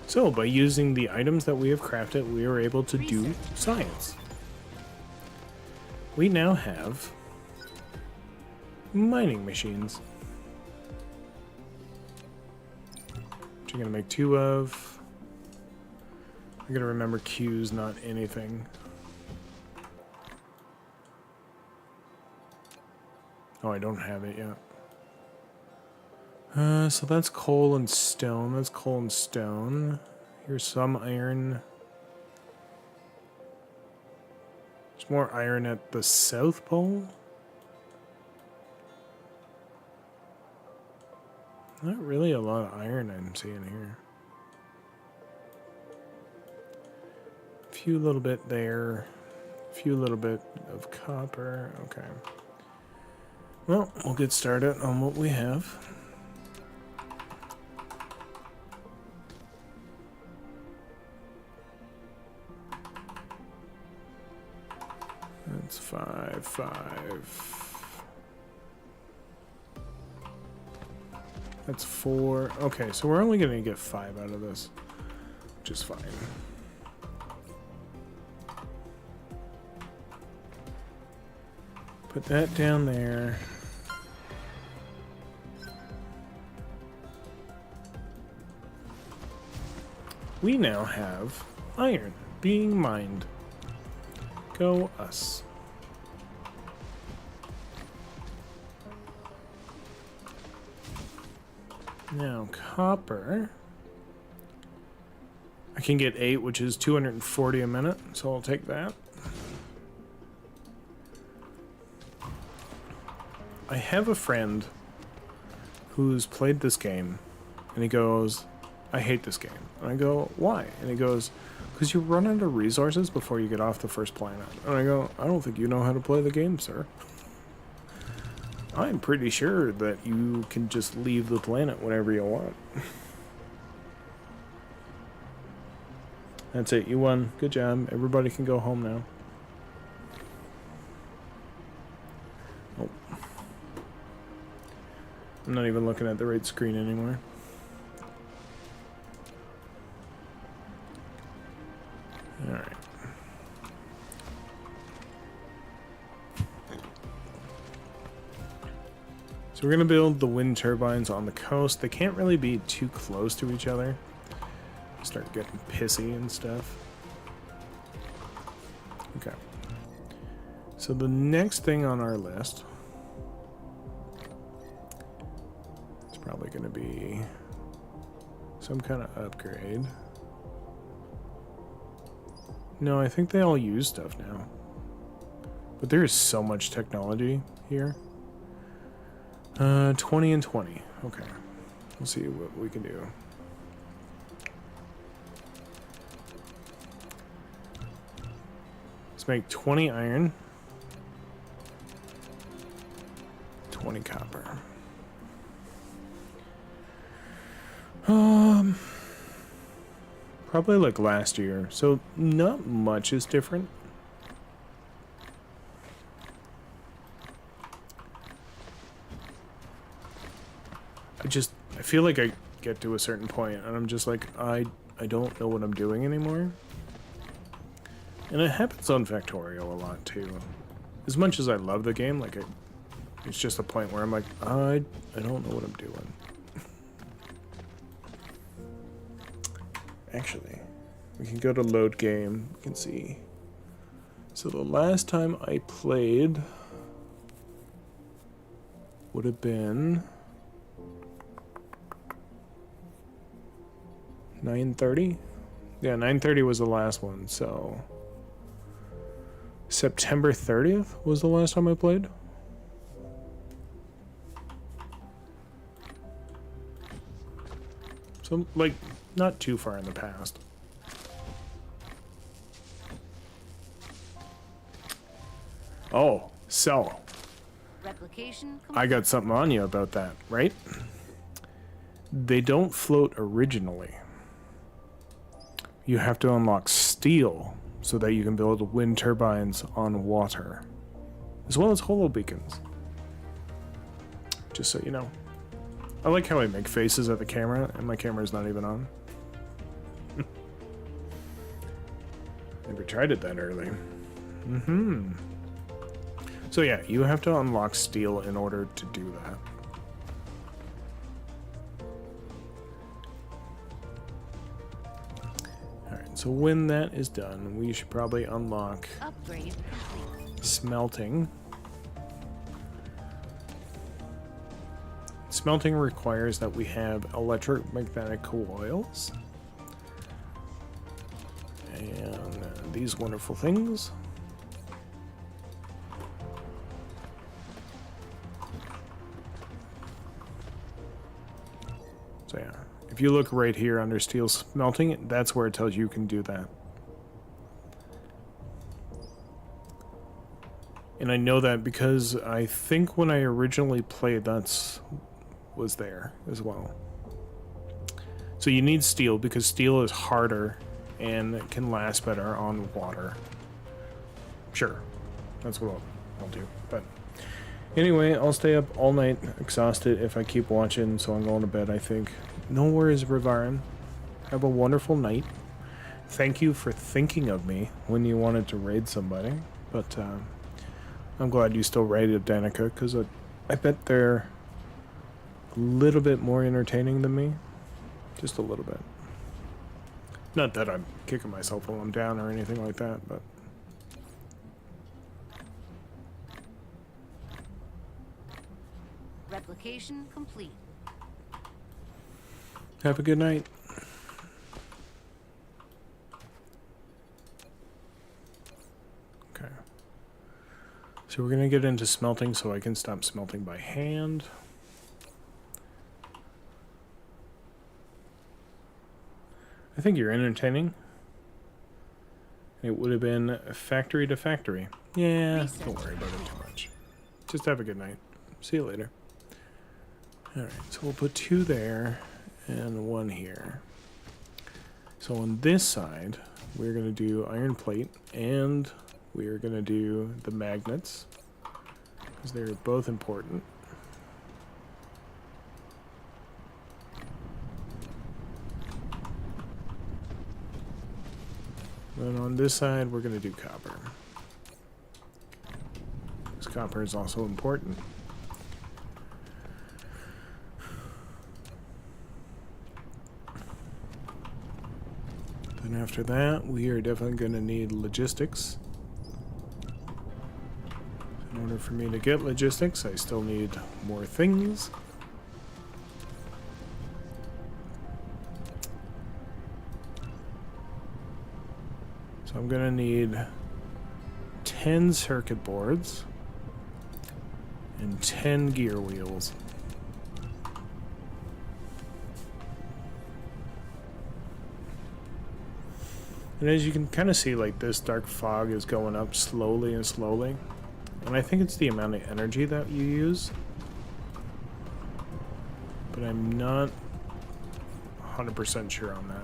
So, by using the items that we have crafted, we are able to do science. We now have mining machines. Which I'm going to make 2 of. I gotta remember Q's not anything. Oh, I don't have it yet. So that's coal and stone. That's coal and stone. Here's some iron. There's more iron at the South Pole. Not really a lot of iron I'm seeing here. A few little bit there. A few little bit of copper. Okay. Well, we'll get started on what we have. That's 5. That's 4. Okay, so we're only going to get 5 out of this, which is fine. Put that down there. We now have iron being mined. Go us. Now, copper. I can get 8, which is 240 a minute, so I'll take that. I have a friend who's played this game, and he goes, I hate this game. And I go, why? And he goes, because you run out of resources before you get off the first planet. And I go, I don't think you know how to play the game, sir. I'm pretty sure that you can just leave the planet whenever you want. That's it, you won. Good job. Everybody can go home now. Oh. I'm not even looking at the right screen anymore. Alright. So we're going to build the wind turbines on the coast. They can't really be too close to each other. Start getting pissy and stuff. Okay. So the next thing on our list is probably going to be some kind of upgrade. No, I think they all use stuff now. But there is so much technology here. 20 and 20. Okay. We'll see what we can do. Let's make 20 iron. 20 copper. Probably like last year, so not much is different. I feel like I get to a certain point and I'm just like, I don't know what I'm doing anymore. And it happens on Factorio a lot too. As much as I love the game, like it's just a point where I'm like, I don't know what I'm doing. Actually, we can go to load game. We can see. So the last time I played would have been 9:30. Yeah, 9:30 was the last one. So September 30th was the last time I played. So like not too far in the past. Oh, so Replication I got something on you about that, right? They don't float originally. You have to unlock steel so that you can build wind turbines on water, as well as holo beacons. Just so you know. I like how I make faces at the camera, and my camera's not even on. Never tried it that early. So yeah, you have to unlock steel in order to do that. Alright, so when that is done, we should probably unlock upgrade complete. smelting. smelting requires that we have electromagnetic coils. And these wonderful things. So yeah, if you look right here under steel smelting, that's where it tells you can do that. And I know that because I think when I originally played, that's was there as well. So you need steel because steel is harder and it can last better on water. Sure, that's what I'll do. But anyway, I'll stay up all night exhausted if I keep watching, so I'm going to bed, I think. No worries, Rivarin. Have a wonderful night. Thank you for thinking of me when you wanted to raid somebody. But I'm glad you still raided Danica, because I bet they're a little bit more entertaining than me. Just a little bit. Not that I'm kicking myself while I'm down or anything like that, but... Replication complete. Have a good night. Okay. So we're going to get into smelting so I can stop smelting by hand. I think you're entertaining. It would have been factory to factory. Yeah, don't worry about it too much. Just have a good night. See you later. Alright, so we'll put 2 there and 1 here. So on this side, we're going to do iron plate and we're going to do the magnets because they're both important. Then on this side, we're going to do copper. Because copper is also important. Then after that, we are definitely going to need logistics. In order for me to get logistics, I still need more things. So I'm going to need 10 circuit boards and 10 gear wheels. And as you can kind of see, like, this dark fog is going up slowly and slowly. And I think it's the amount of energy that you use. But I'm not 100% sure on that.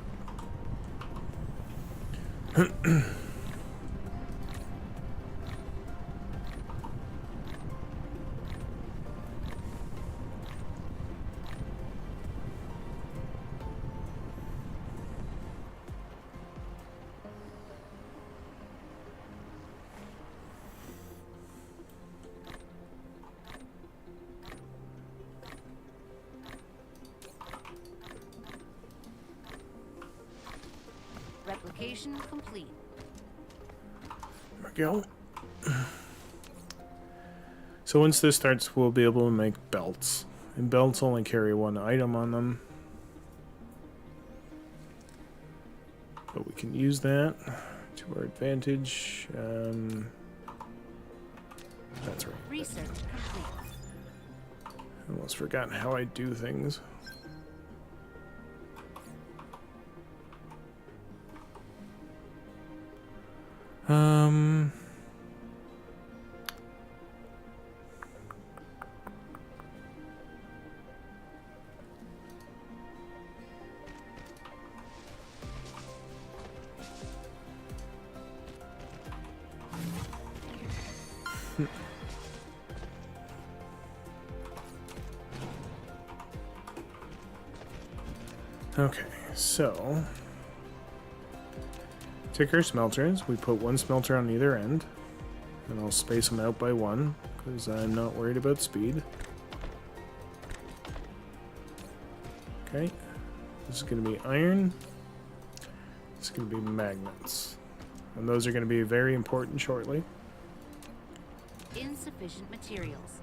Replication complete. There we go. So once this starts, we'll be able to make belts. And belts only carry 1 item on them. But we can use that to our advantage. That's right. Research complete. I almost forgotten how I do things. Okay, so take our smelters. We put 1 smelter on either end, and I'll space them out by 1 because I'm not worried about speed. Okay, this is going to be iron. This is going to be magnets, and those are going to be very important shortly. Insufficient materials.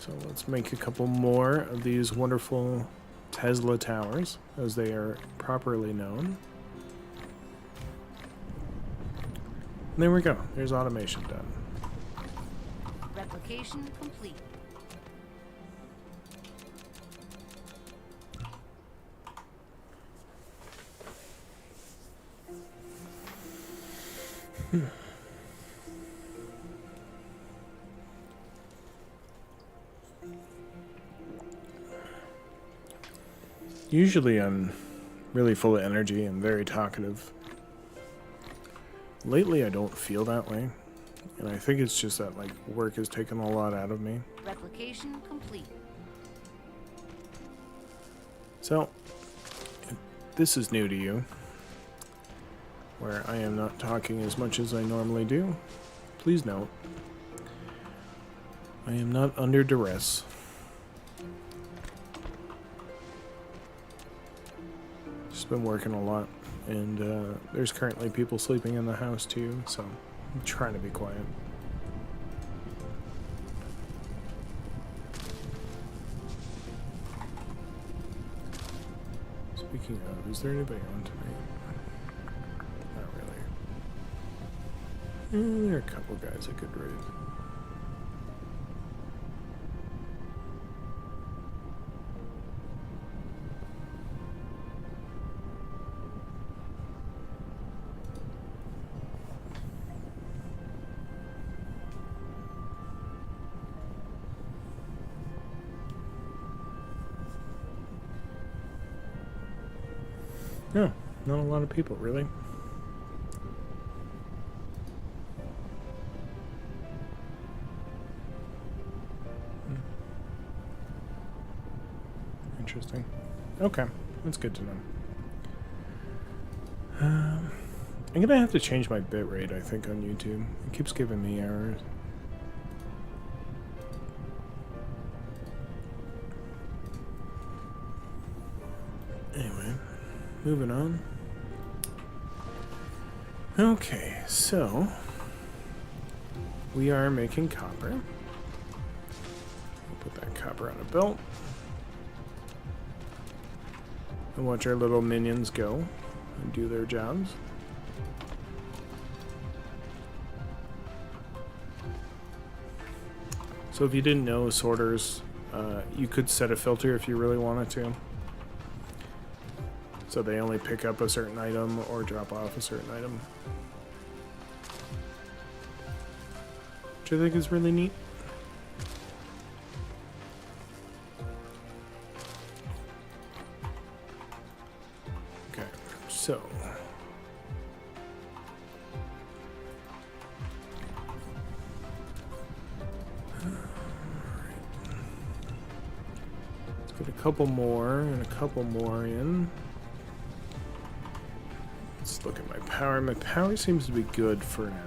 So let's make a couple more of these wonderful Tesla towers, as they are properly known. And there we go. There's automation done. Replication complete. Usually I'm really full of energy and very talkative. Lately I don't feel that way, and I think it's just that like work has taken a lot out of me. Replication complete. So, if this is new to you, where I am not talking as much as I normally do, please note, I am not under duress. Just been working a lot, and there's currently people sleeping in the house too, so I'm trying to be quiet. Speaking of, is there anybody on tonight? Not really. There are a couple guys I could raid. No, not a lot of people, really. Interesting. Okay, that's good to know. I'm gonna have to change my bitrate, I think, on YouTube. It keeps giving me errors. Anyway. Moving on. Okay, so we are making copper. We'll put that copper on a belt. And watch our little minions go and do their jobs. So if you didn't know, sorters, you could set a filter if you really wanted to. So they only pick up a certain item or drop off a certain item. Which I think is really neat. Okay, so let's get a couple more and a couple more in. Let's look at my power. My power seems to be good for now.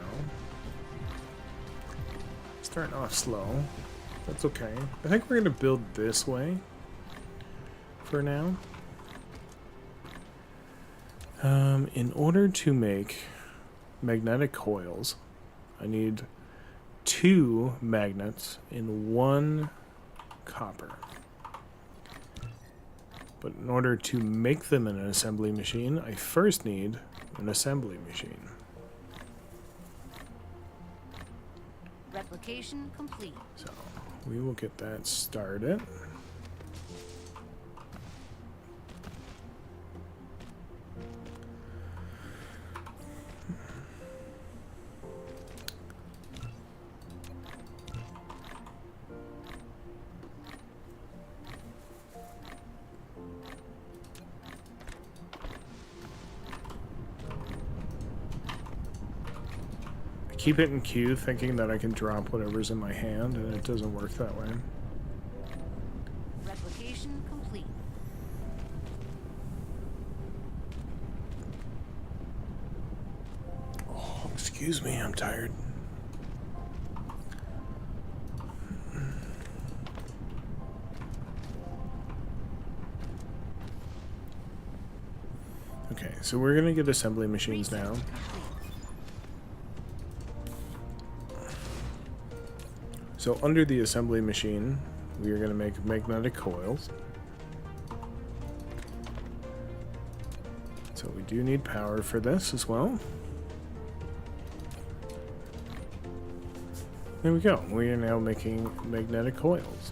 Starting off slow. That's okay. I think we're going to build this way for now. In order to make magnetic coils, I need 2 magnets in 1 copper. But in order to make them in an assembly machine, I first need an assembly machine. Replication complete. So we will get that started. Keep it in Q, thinking that I can drop whatever's in my hand, and it doesn't work that way. Replication complete. Oh, excuse me, I'm tired. Okay, so we're gonna get assembly machines now. Complete. So under the assembly machine, we are going to make magnetic coils. So we do need power for this as well. There we go. We are now making magnetic coils.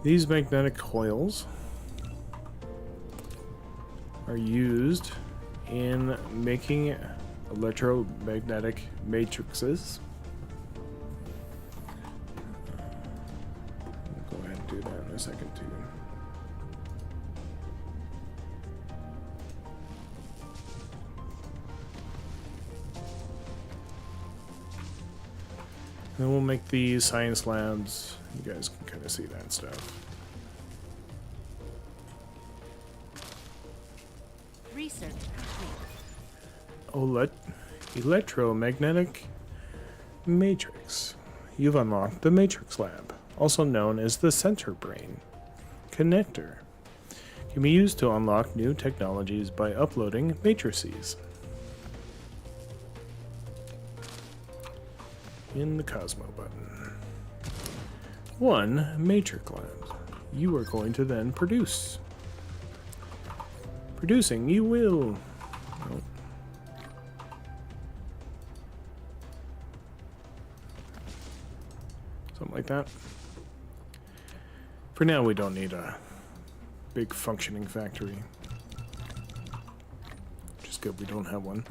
These magnetic coils are used in making electromagnetic matrices. We'll go ahead and do that in a second too. Then we'll make these science labs. You guys can kind of see that stuff. Research complete. Electromagnetic matrix. You've unlocked the Matrix Lab, also known as the Center Brain Connector. Can be used to unlock new technologies by uploading matrices in the Cosmo button. 1 Matrix Lab. You are going to then produce. Producing, you will. Oh. Something like that. For now, we don't need a big functioning factory. Just good we don't have one.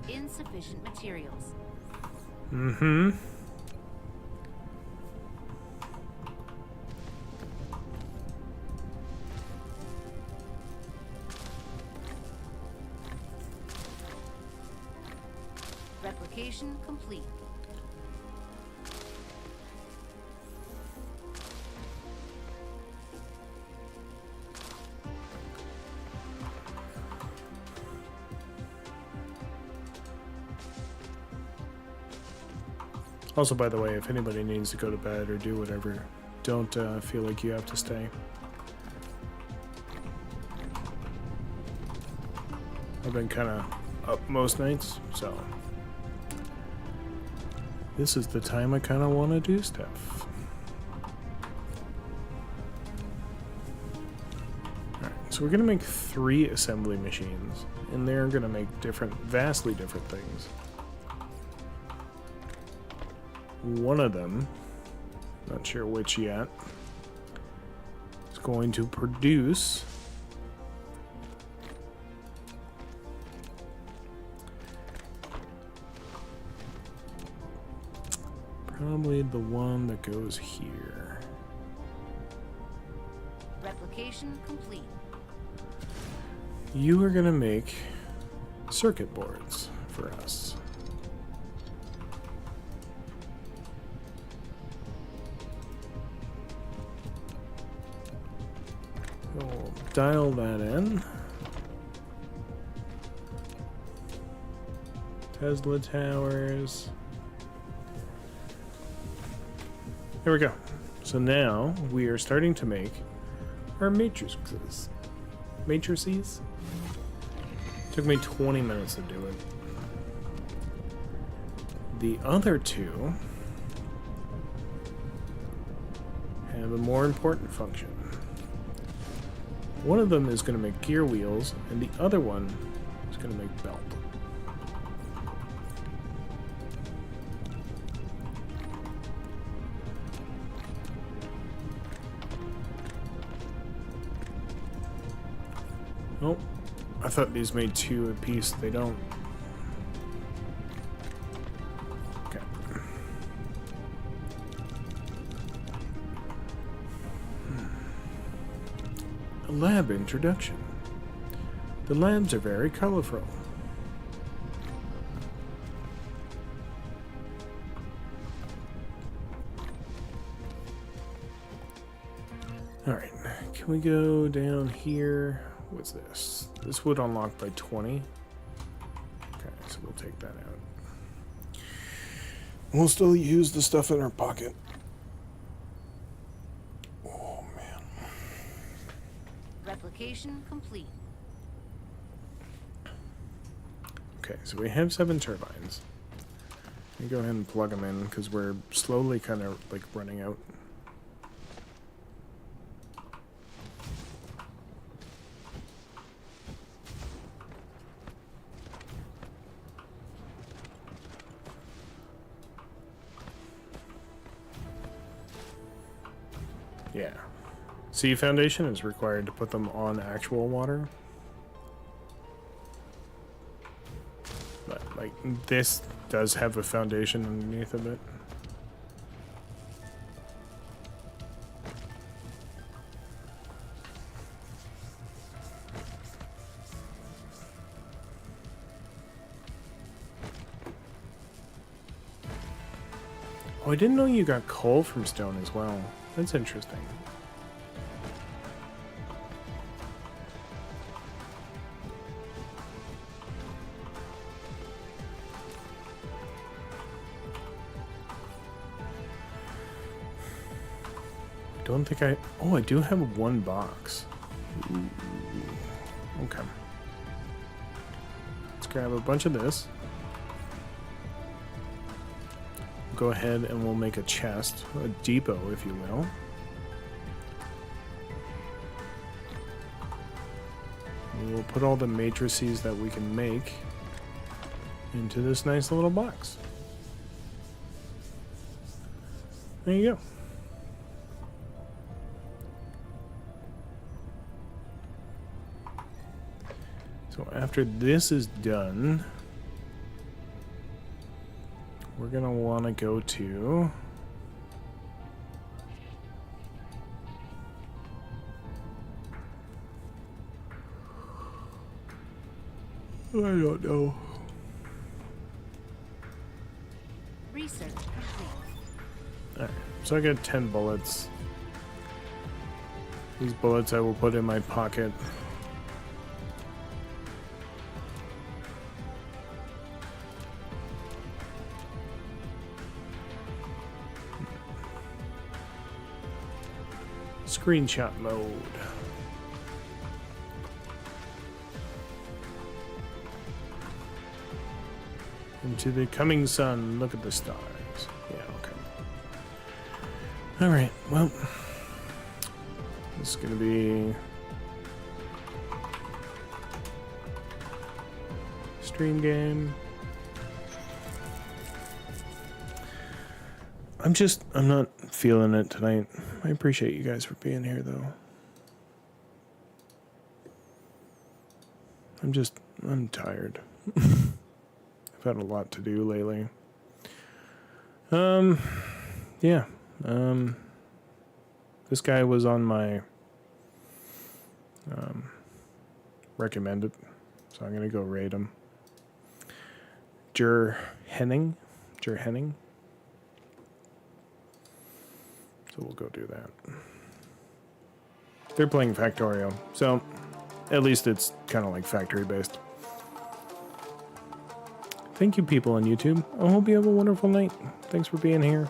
Insufficient materials. Mm-hmm. Replication complete. Also, by the way, if anybody needs to go to bed or do whatever, don't feel like you have to stay. I've been kind of up most nights, so this is the time I kind of want to do stuff. Alright, so we're going to make 3 assembly machines, and they're going to make vastly different things. One of them, not sure which yet, is going to produce probably the one that goes here. Replication complete. You are going to make circuit boards for us. We'll dial that in. Tesla towers. There we go. So now we are starting to make our matrices. Matrices? Took me 20 minutes to do it. The other 2 have a more important function. One of them is going to make gear wheels, and the other one is going to make belt. Oh, I thought these made 2 apiece. They don't. Okay. A lab introduction. The labs are very colorful. All right, can we go down here? What's this? This would unlock by 20. Okay, so we'll take that out. We'll still use the stuff in our pocket. Oh, man. Replication complete. Okay, so we have 7 turbines. Let me go ahead and plug them in because we're slowly kind of like running out. Yeah. Sea Foundation is required to put them on actual water. But, like, this does have a foundation underneath of it. Oh, I didn't know you got coal from stone as well. That's interesting. Don't think I... Oh, I do have 1 box. Ooh. Okay. Let's grab a bunch of this. Go ahead and we'll make a chest, a depot, if you will. And we'll put all the matrices that we can make into this nice little box. There you go. So after this is done, we're gonna want to go to I don't know. Research complete. Alright, so I got 10 bullets. These bullets I will put in my pocket. Screenshot mode. Into the coming sun, look at the stars. Yeah, okay. Alright, well. This is gonna be stream game. I'm not feeling it tonight. I appreciate you guys for being here, though. I'm tired. I've had a lot to do lately. Yeah. This guy was on my recommended, so I'm gonna go raid him. Jer Henning. So we'll go do that. They're playing Factorio, so at least it's kind of like factory-based. Thank you, people on YouTube. I hope you have a wonderful night. Thanks for being here.